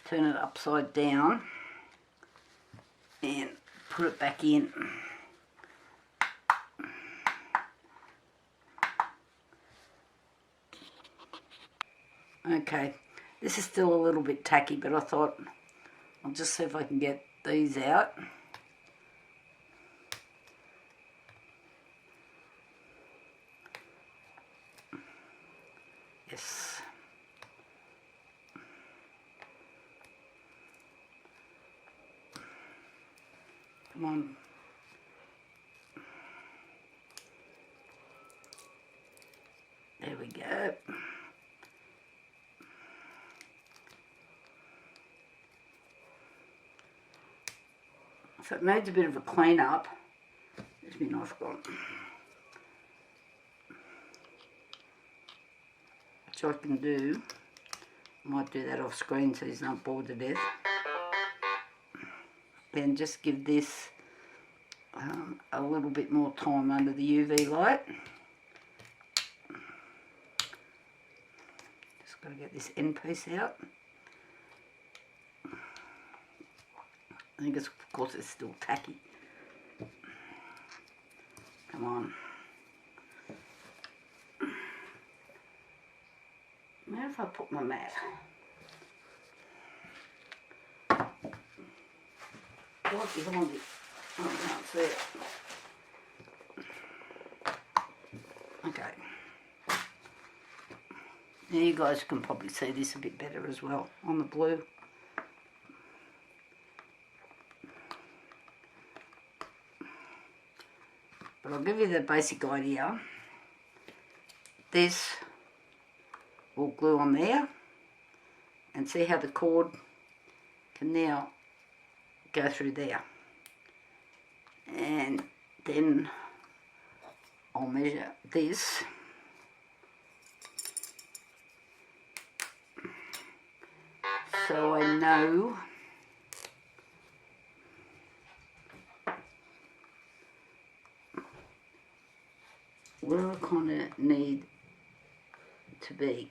turn it upside down and put it back in. Okay, this is still a little bit tacky, but I thought I'll just see if I can get these out. Yes. Come on. There we go. So it needs a bit of a clean up. There's my knife gone. Which I can do. I might do that off screen so he's not bored to death. Then just give this a little bit more time under the UV light. Just got to get this end piece out. I think it's, of course it's still tacky. Come on. Where if I put my mat? Right behind it. Oh, I can't see it. Okay. Now you guys can probably see this a bit better as well on the blue. But I'll give you the basic idea. This will glue on there, and see how the cord can now go through there. And then I'll measure this. So I know where I kind of need to be.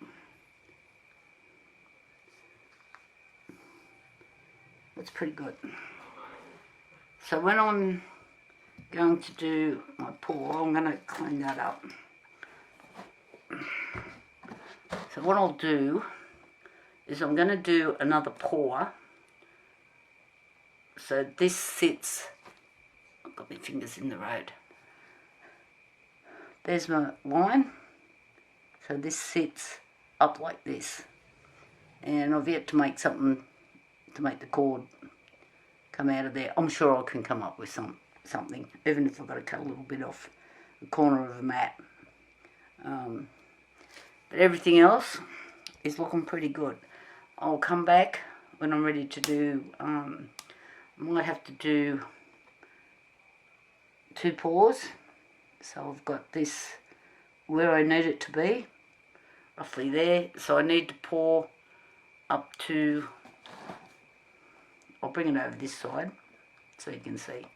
That's pretty good. So when I'm going to do my pour, I'm going to clean that up. So what I'll do is I'm going to do another pour. So this sits, I've got my fingers in the road. There's my line. So this sits up like this. And I've yet to make something to make the cord come out of there. I'm sure I can come up with something, even if I've got to cut a little bit off the corner of the mat. But everything else is looking pretty good. I'll come back when I'm ready to do, I might have to do 2 pours. So I've got this where I need it to be, roughly there. So I need to pour up to, I'll bring it over this side so you can see.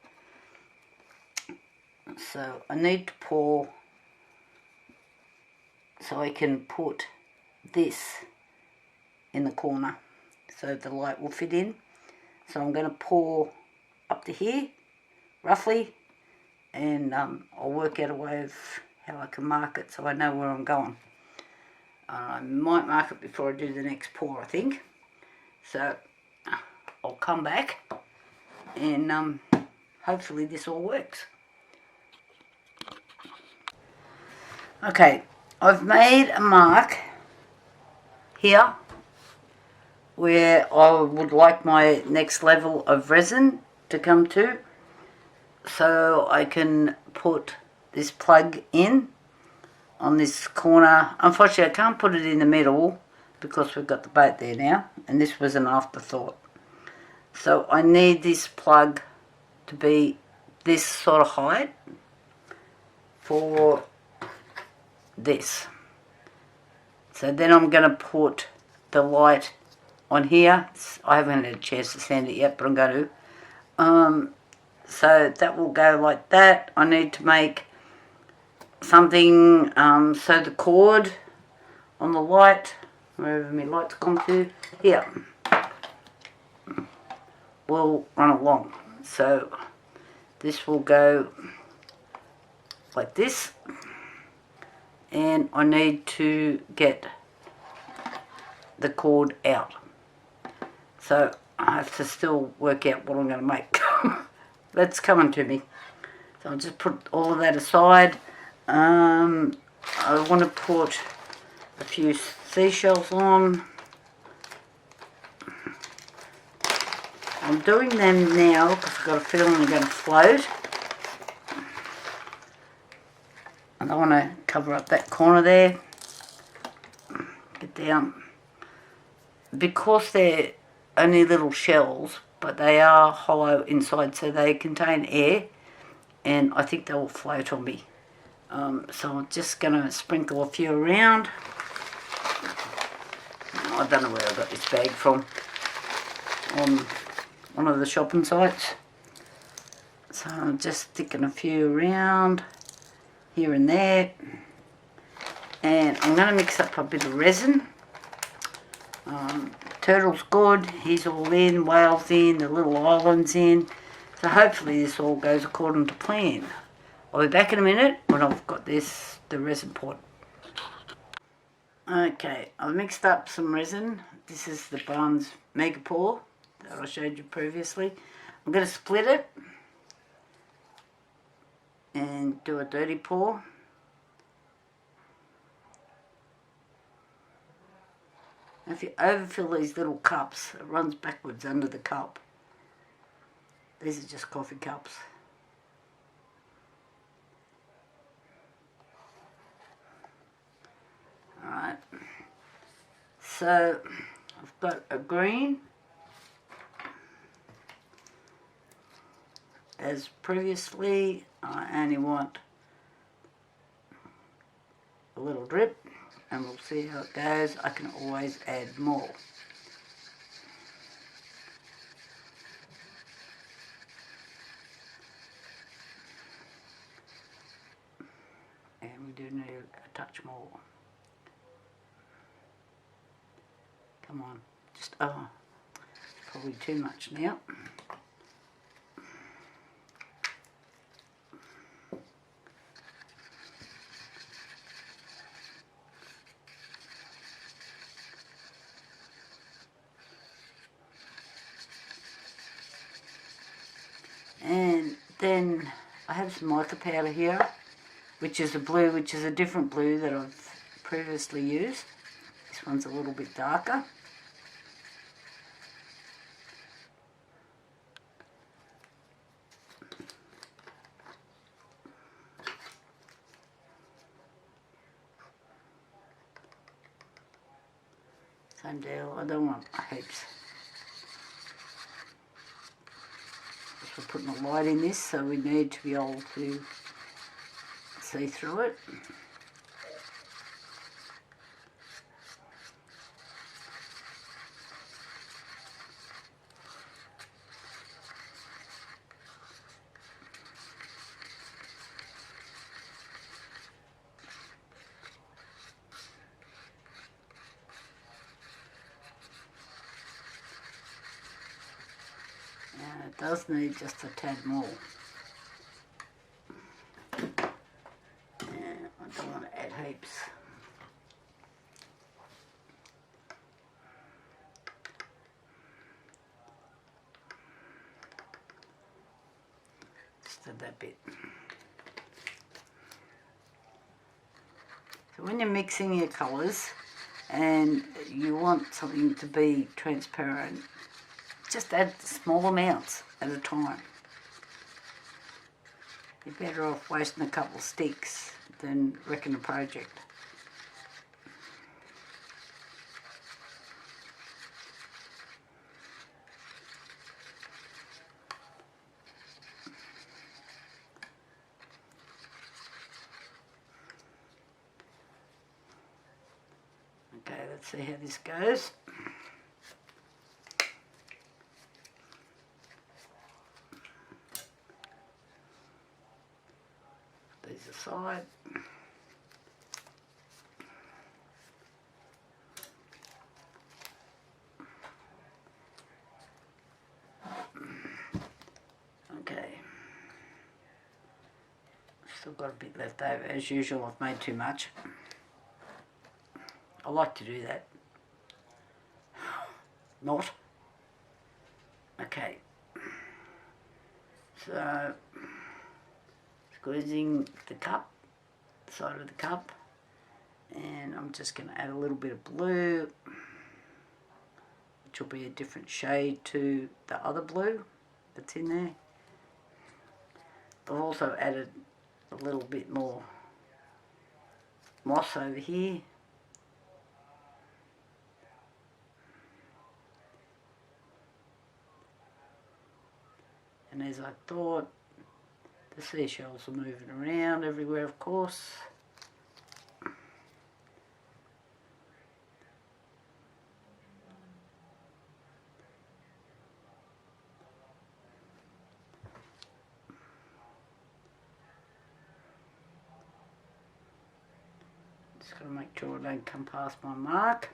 So I need to pour so I can put this in the corner so the light will fit in. So I'm going to pour up to here roughly, and I'll work out a way of how I can mark it so I know where I'm going. I might mark it before I do the next pour, I think. So I'll come back and hopefully this all works. Okay, I've made a mark here where I would like my next level of resin to come to, so I can put this plug in on this corner. Unfortunately, I can't put it in the middle because we've got the boat there now, and this was an afterthought. So I need this plug to be this sort of height for this. So then I'm going to put the light on here. I haven't had a chance to sand it yet, but I'm going to. So that will go like that. I need to make something so the cord on the light, wherever my light's gone to, here, will run along. So this will go like this, and I need to get the cord out. So I have to still work out what I'm going to make. That's coming to me. So I'll just put all of that aside. I want to put a few seashells on. I'm doing them now because I've got a feeling they're going to float. And I want to cover up that corner there. Get down. Because they're only little shells, but they are hollow inside, so they contain air, and I think they will float on me. So I'm just going to sprinkle a few around. I don't know where I got this bag from, on one of the shopping sites. So I'm just sticking a few around here and there, and I'm going to mix up a bit of resin. Turtle's good, he's all in, whale's in, the little island's in, so hopefully this all goes according to plan. I'll be back in a minute when I've got the resin pot. Okay, I've mixed up some resin. This is the Barnes Mega Pour that I showed you previously. I'm going to split it and do a dirty pour. If you overfill these little cups, it runs backwards under the cup. These are just coffee cups. Alright, so I've got a green, as previously. I only want a little drip, and we'll see how it goes. I can always add more. And we do need a touch more. Come on, just, oh, probably too much now. And then I have some mica powder here, which is a blue, which is a different blue that I've previously used. This one's a little bit darker. Same deal, I don't want heaps. We're putting a light in this, so we need to be able to see through it. It does need just a tad more. And I don't want to add heaps. Just add that bit. So when you're mixing your colours and you want something to be transparent, just add small amounts at a time. You're better off wasting a couple of sticks than wrecking a project. Okay, let's see how this goes. These aside. Okay. Still got a bit left over. As usual, I've made too much. I like to do that. Not. Okay. So, squeezing the cup, side of the cup, and I'm just going to add a little bit of blue, which will be a different shade to the other blue that's in there. I've also added a little bit more moss over here. And as I thought, the seashells are moving around everywhere, of course. Just got to make sure I don't come past my mark.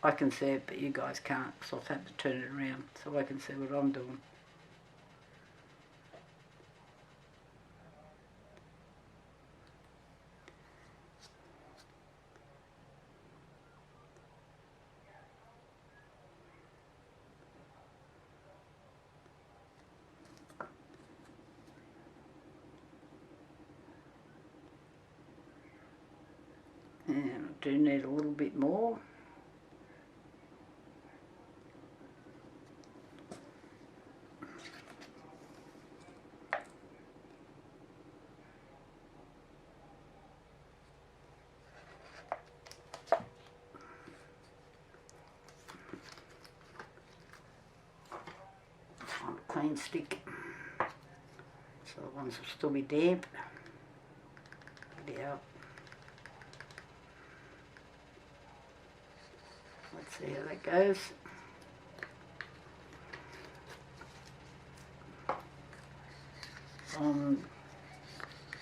I can see it, but you guys can't, so I've had to turn it around so I can see what I'm doing. And I do need a little bit more. On a clean stick, so the ones will still be damp. Get it out. Let's see how that goes.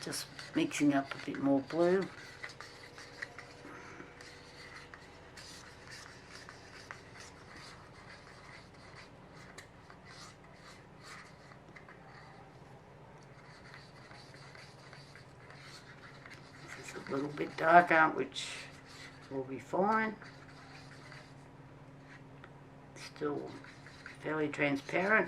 Just mixing up a bit more blue. This is a little bit darker, which will be fine. Still fairly transparent.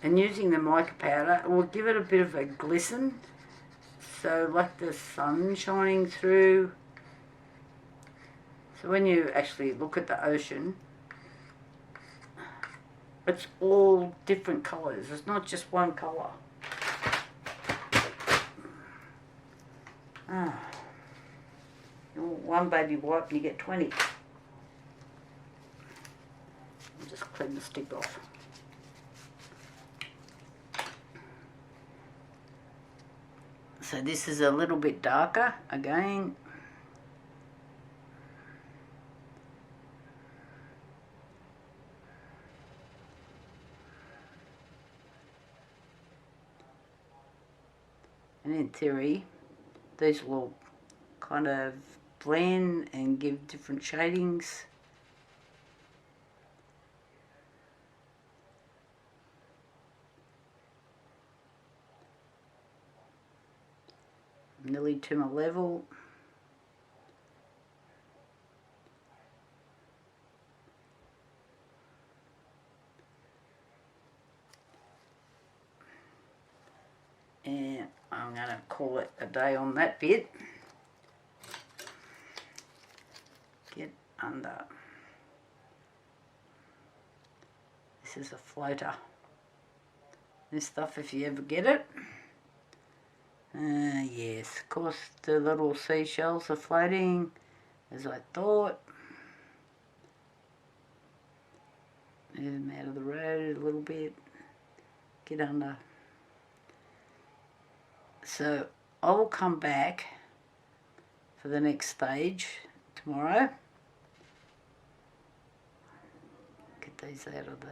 And using the mica powder will give it a bit of a glisten, so like the sun shining through. So when you actually look at the ocean, it's all different colours. It's not just one colour. You want one baby wipe and you get 20. I'll just clean the stick off. So this is a little bit darker again. And in theory, these will kind of blend and give different shadings. Nearly to my level. And I'm going to call it a day on that bit. under. This is a floater. This stuff, if you ever get it. Yes, of course the little seashells are floating as I thought. Move them out of the road a little bit. Get under. So I will come back for the next stage tomorrow. Get these out of the...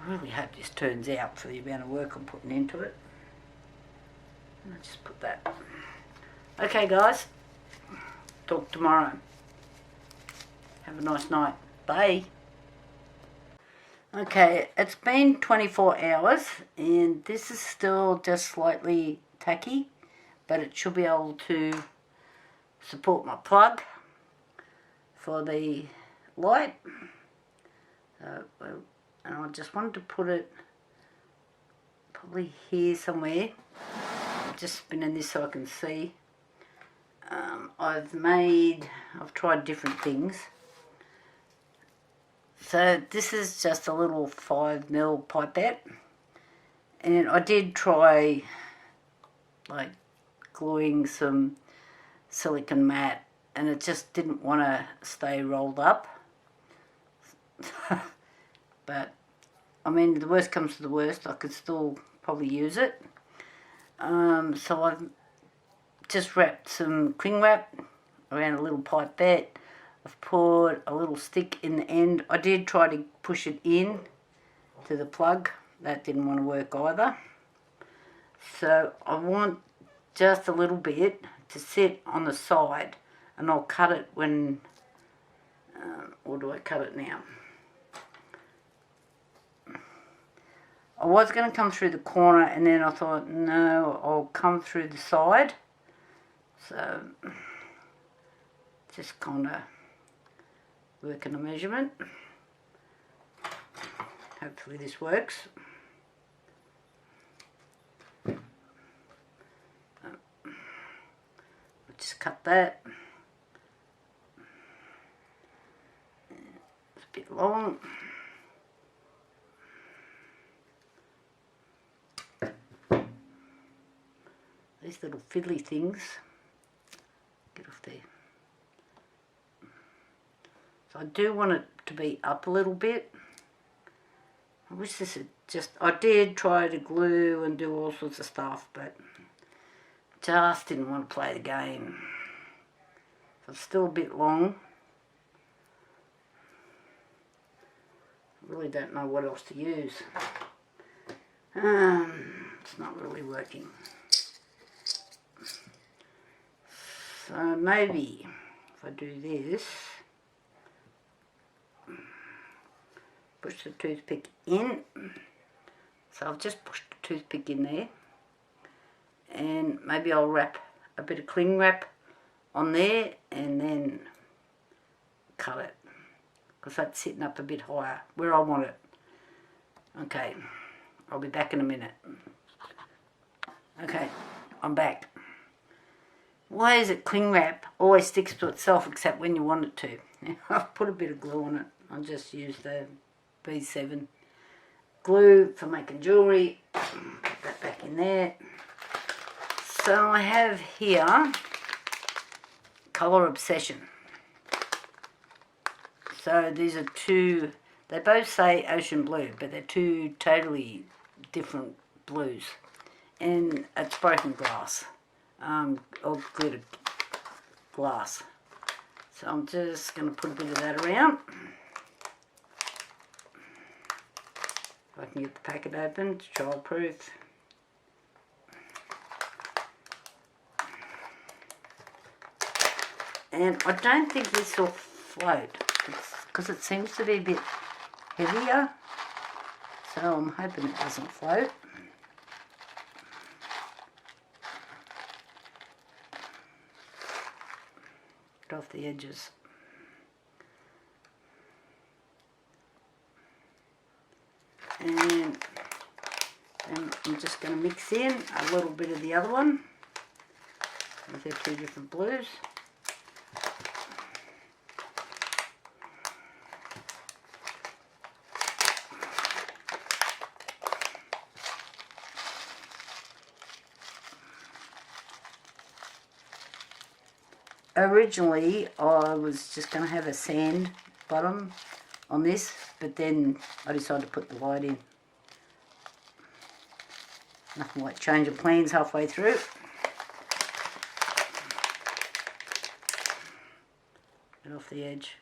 I really hope this turns out for the amount of work I'm putting into it. I'll just put that. Okay guys, talk tomorrow. Have a nice night. Bye. Okay, it's been 24 hours and this is still just slightly tacky, but it should be able to support my plug for the light. And I just wanted to put it probably here somewhere. I'm just spinning this so I can see. I've tried different things. So this is just a little 5mm pipette. And I did try like gluing some silicone mat and it just didn't want to stay rolled up. But I mean, the worst comes to the worst, I could still probably use it. So I've just wrapped some cling wrap around a little pipette. I've put a little stick in the end. I did try to push it in to the plug. That didn't want to work either. So I want just a little bit to sit on the side and I'll cut it when, or do I cut it now? I was going to come through the corner and then I thought, no, I'll come through the side. So, just kind of working a measurement. Hopefully this works. I'll just cut that. It's a bit long. These little fiddly things, get off there. So I do want it to be up a little bit. I wish this had just, I did try to glue and do all sorts of stuff, but just didn't want to play the game. So it's still a bit long. I really don't know what else to use. It's not really working. So maybe if I do this, push the toothpick in. So I've just pushed the toothpick in there. And maybe I'll wrap a bit of cling wrap on there and then cut it. Because that's sitting up a bit higher where I want it. Okay, I'll be back in a minute. Okay, I'm back. Why is it cling wrap always sticks to itself except when you want it to? I've put a bit of glue on it. I'll just use the B7 glue for making jewellery. Put that back in there. So I have here Colour Obsession. So these are two, they both say ocean blue, but they're two totally different blues. And it's broken glass. Or glitter glass. So I'm just going to put a bit of that around. If I can get the packet open, it's child proof. And I don't think this will float because it seems to be a bit heavier. So I'm hoping it doesn't float. Off the edges. And I'm just going to mix in a little bit of the other one. These are two different blues. Originally I was just going to have a sand bottom on this, but then I decided to put the light in. Nothing like changing plans halfway through. Get off the edge.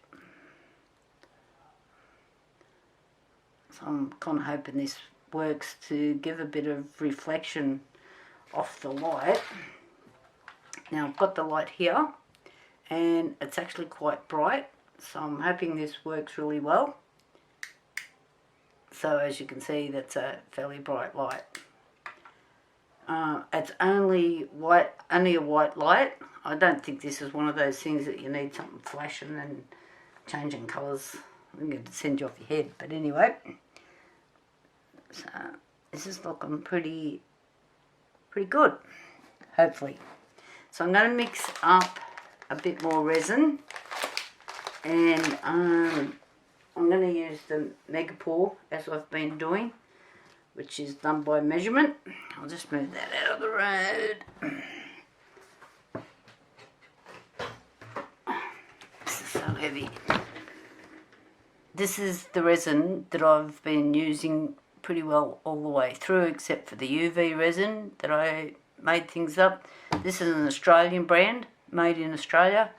So I'm kind of hoping this works to give a bit of reflection off the light. Now I've got the light here and it's actually quite bright, so I'm hoping this works really well. So as you can see, that's a fairly bright light. It's only a white light. I don't think this is one of those things that you need something flashing and changing colours. I'm going to send you off your head, but anyway. So this is looking pretty good, hopefully. So I'm going to mix up a bit more resin, and I'm going to use the mega pour as I've been doing, which is done by measurement. I'll just move that out of the road. This is so heavy. This is the resin that I've been using pretty well all the way through, except for the UV resin that I made things up. This is an Australian brand, made in Australia.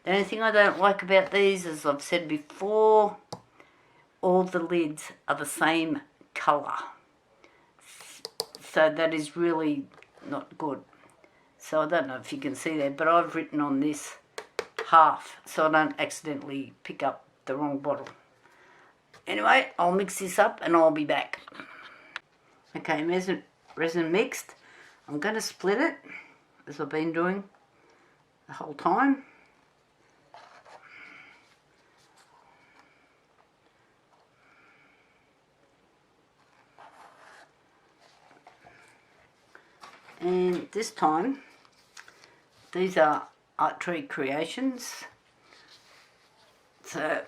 The only thing I don't like about these, as I've said before, all the lids are the same colour. So that is really not good. So I don't know if you can see that, but I've written on this half so I don't accidentally pick up the wrong bottle. Anyway, I'll mix this up and I'll be back. Okay, resin mixed. I'm going to split it, as I've been doing the whole time. And this time, these are Art Tree Creations. So,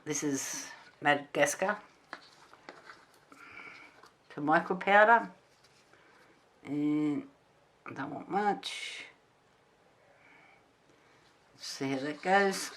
this is Madagascar to micro powder. And I don't want much. Let's see how that goes.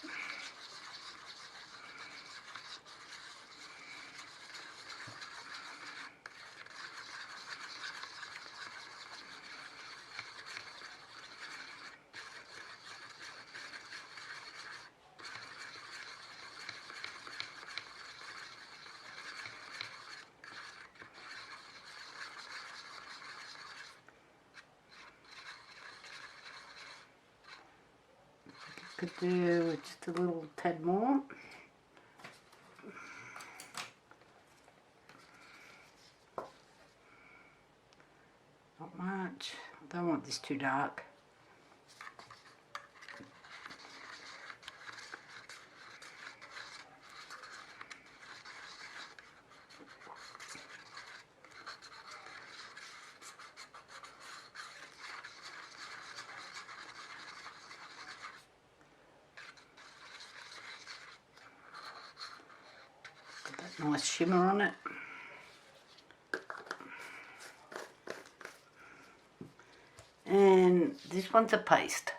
Could do just a little tad more. Not much. I don't want this too dark. Nice shimmer on it. And this one's a paste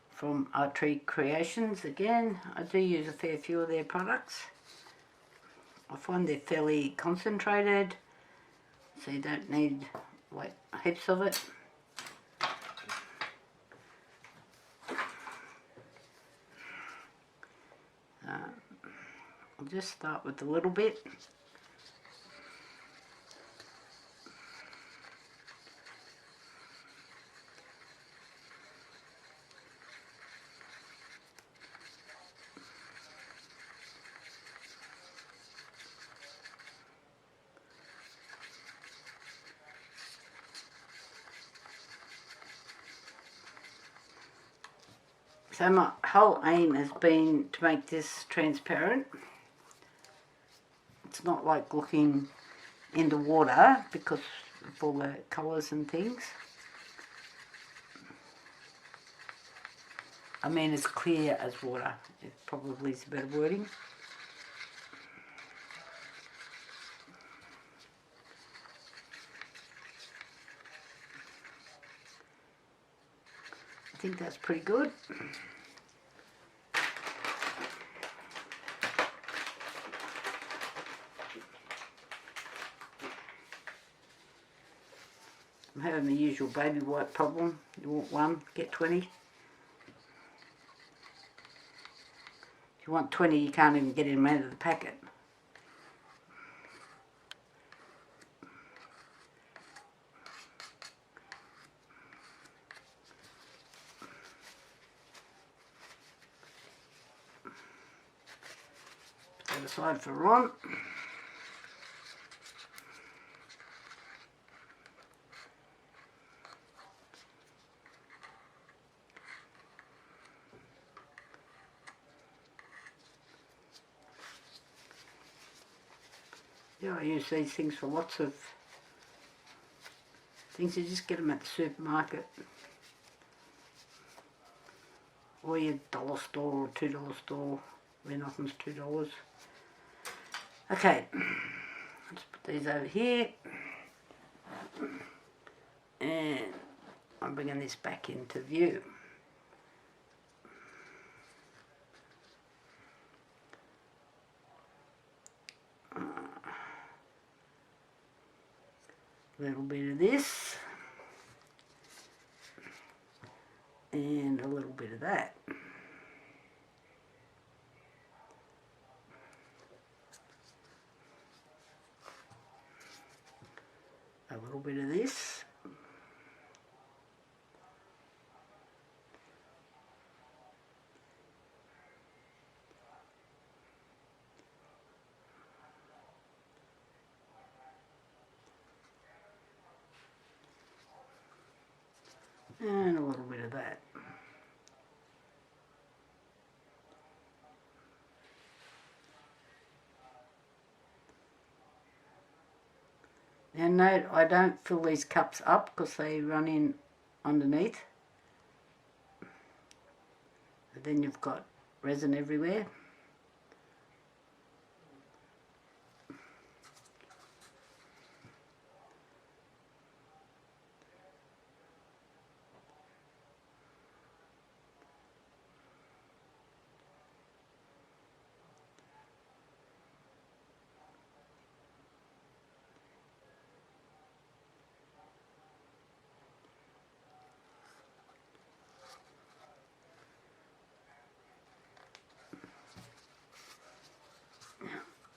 from Art Tree Creations. Again, I do use a fair few of their products. I find they're fairly concentrated, so you don't need like heaps of it. I'll just start with a little bit. So my whole aim has been to make this transparent. It's not like looking in the water because of all the colours and things. I mean, it's clear as water. It probably is a better wording. I think that's pretty good. I'm having the usual baby wipe problem. You want one, get 20. If you want 20, you can't even get them out of the packet. Put that aside for Ron. Yeah, I use these things for lots of things. You just get them at the supermarket or your dollar store or $2 store where nothing's $2. Okay, let's put these over here, and I'm bringing this back into view. A little bit of this and a little bit of that. A little bit of this. And a little bit of that. Now note, I don't fill these cups up because they run in underneath. But then you've got resin everywhere.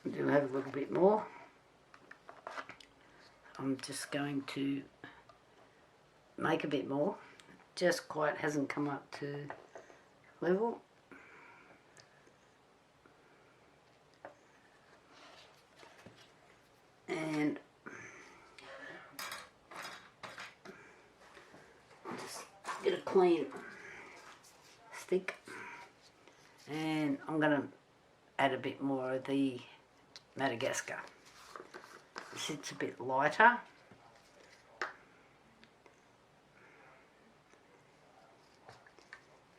I do have a little bit more. I'm just going to make a bit more. Just quite hasn't come up to level. And just get a clean stick, and I'm going to add a bit more of the Madagascar. It's a bit lighter.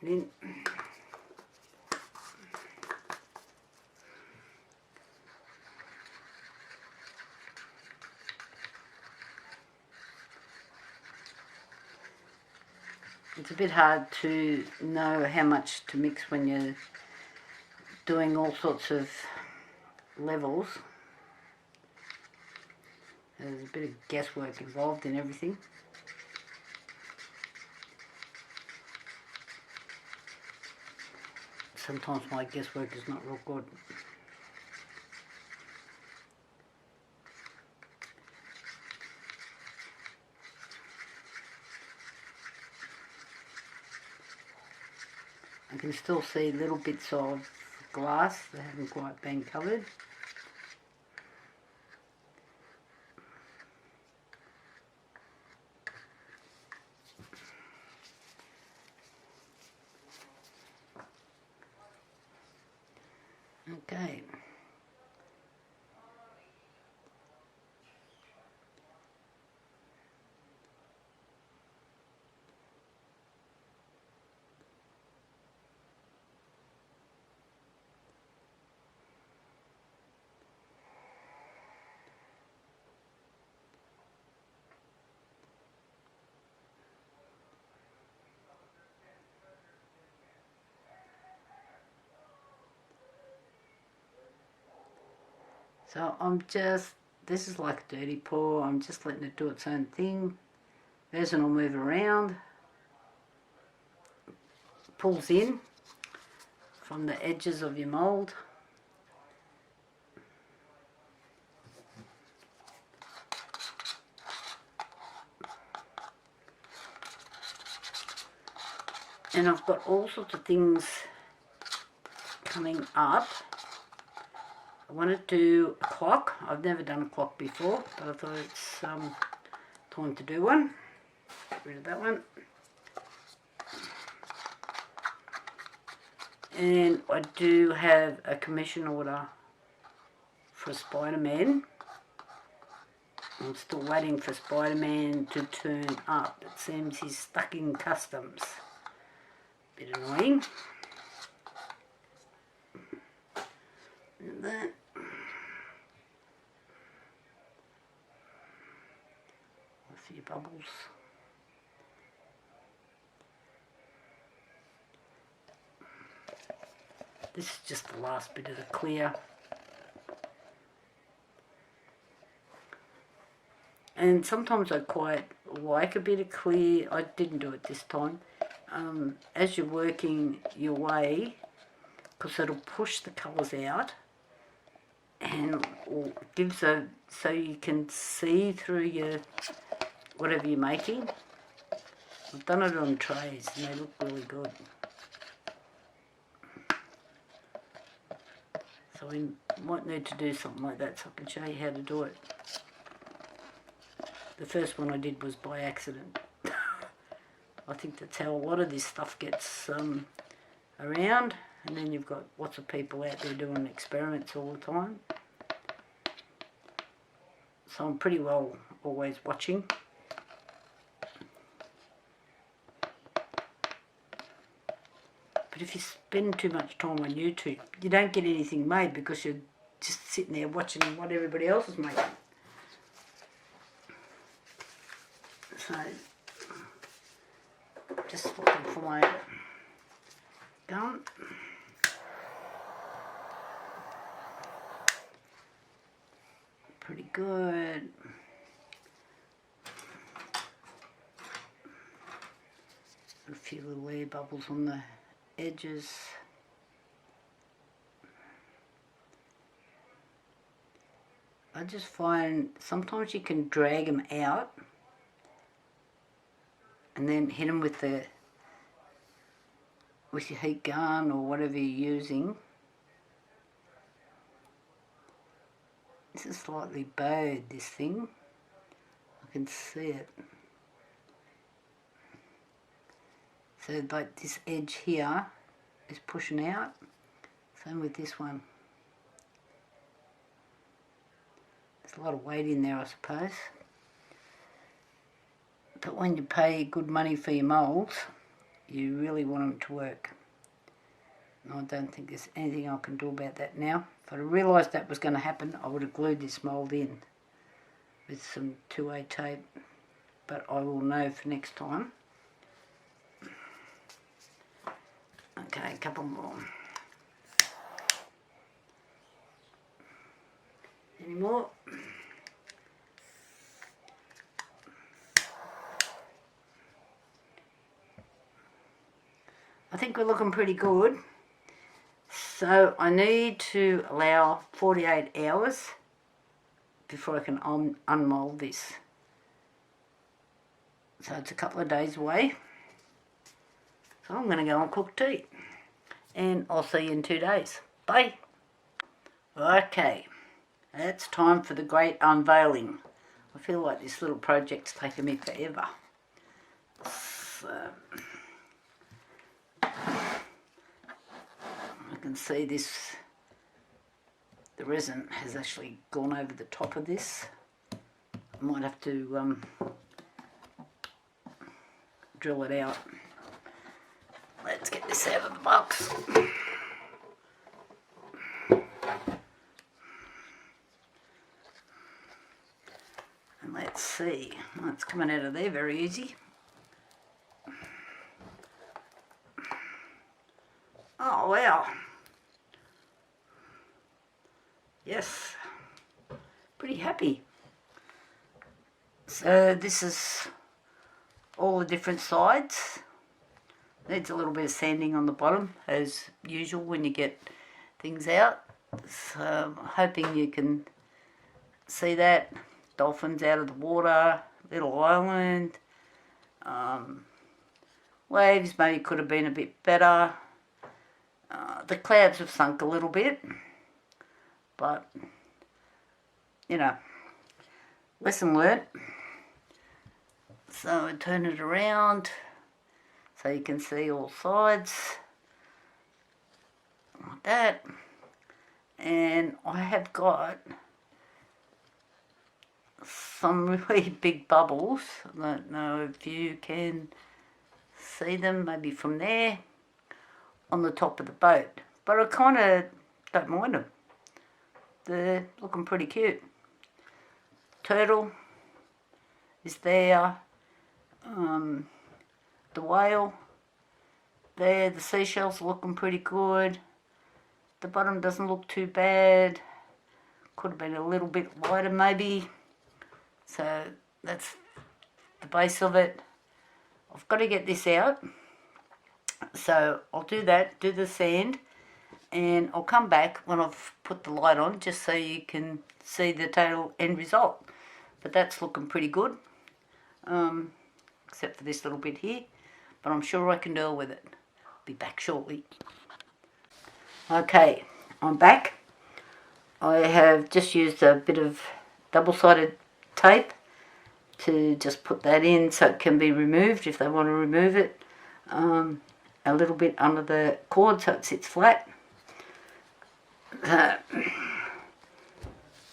Then it's a bit hard to know how much to mix when you're doing all sorts of levels. There's a bit of guesswork involved in everything. Sometimes my guesswork is not real good. I can still see little bits of glass that haven't quite been covered. Okay. So this is like a dirty pour, I'm just letting it do its own thing. Resin will move around, pulls in from the edges of your mould. And I've got all sorts of things coming up. I want to do a clock. I've never done a clock before, but I thought it's time to do one. Get rid of that one. And I do have a commission order for Spider-Man. I'm still waiting for Spider-Man to turn up. It seems he's stuck in customs. Bit annoying. And that. A few bubbles. This is just the last bit of the clear. And sometimes I quite like a bit of clear. I didn't do it this time. As you're working your way, because it'll push the colours out and gives so you can see through your whatever you're making. I've done it on trays and they look really good. So we might need to do something like that so I can show you how to do it. The first one I did was by accident. I think that's how a lot of this stuff gets around, and then you've got lots of people out there doing experiments all the time. So I'm pretty well always watching. But if you spend too much time on YouTube, you don't get anything made because you're just sitting there watching what everybody else is making. So, just looking for my gun. Pretty good. A few little air bubbles on the edges. I just find sometimes you can drag them out and then hit them with your heat gun or whatever you're using. This is slightly bowed, this thing. I can see it. So like this edge here is pushing out. Same with this one. There's a lot of weight in there, I suppose. But when you pay good money for your moulds, you really want them to work. And I don't think there's anything I can do about that now. If I realised that was going to happen, I would have glued this mould in with some 2A tape. But I will know for next time. Okay, a couple more. Any more? I think we're looking pretty good. So I need to allow 48 hours before I can unmould this. So it's a couple of days away. So I'm going to go and cook tea. And I'll see you in 2 days. Bye. Okay, it's time for the great unveiling. I feel like this little project's taken me forever. So, I can see this, the resin has actually gone over the top of this. I might have to drill it out. Let's get this out of the box. And let's see, well, it's coming out of there very easy. Oh wow. Yes. pretty happy. So this is all the different sides. Needs a little bit of sanding on the bottom as usual when you get things out. So I'm hoping you can see that. Dolphins out of the water, little island. Waves maybe could have been a bit better. The clouds have sunk a little bit, but you know, lesson learnt. So I turn it around so you can see all sides like that. And I have got some really big bubbles. I don't know if you can see them, maybe from there, on the top of the boat. But I kind of don't mind them. They're looking pretty cute. Turtle is there. The whale there. The seashells are looking pretty good. The bottom doesn't look too bad. Could have been a little bit lighter maybe. So that's the base of it. I've got to get this out. So I'll do that, do the sand, and I'll come back when I've put the light on just so you can see the total end result. But that's looking pretty good, except for this little bit here. But I'm sure I can deal with it. Be back shortly. Okay, I'm back. I have just used a bit of double-sided tape to just put that in so it can be removed if they want to remove it. A little bit under the cord so it sits flat.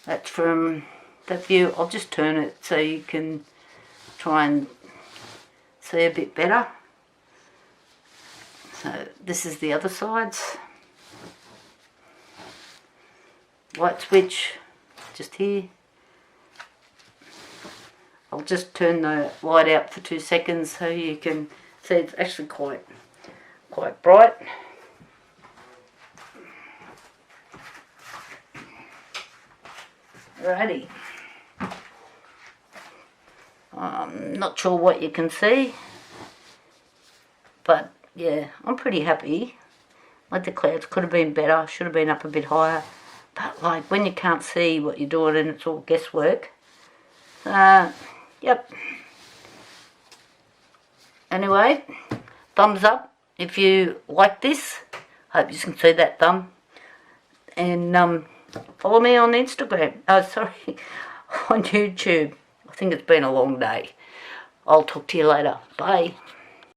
That's from that view. I'll just turn it so you can try and see a bit better. So this is the other sides. Light switch just here. I'll just turn the light out for 2 seconds so you can see it's actually quite bright. Alrighty. I'm not sure what you can see, but yeah, I'm pretty happy. Like the clouds could have been better, should have been up a bit higher, but like when you can't see what you're doing and it's all guesswork. Yep. Anyway, thumbs up if you like this. Hope you can see that thumb. And follow me on Instagram. Oh, sorry, on YouTube. I think it's been a long day. I'll talk to you later. Bye.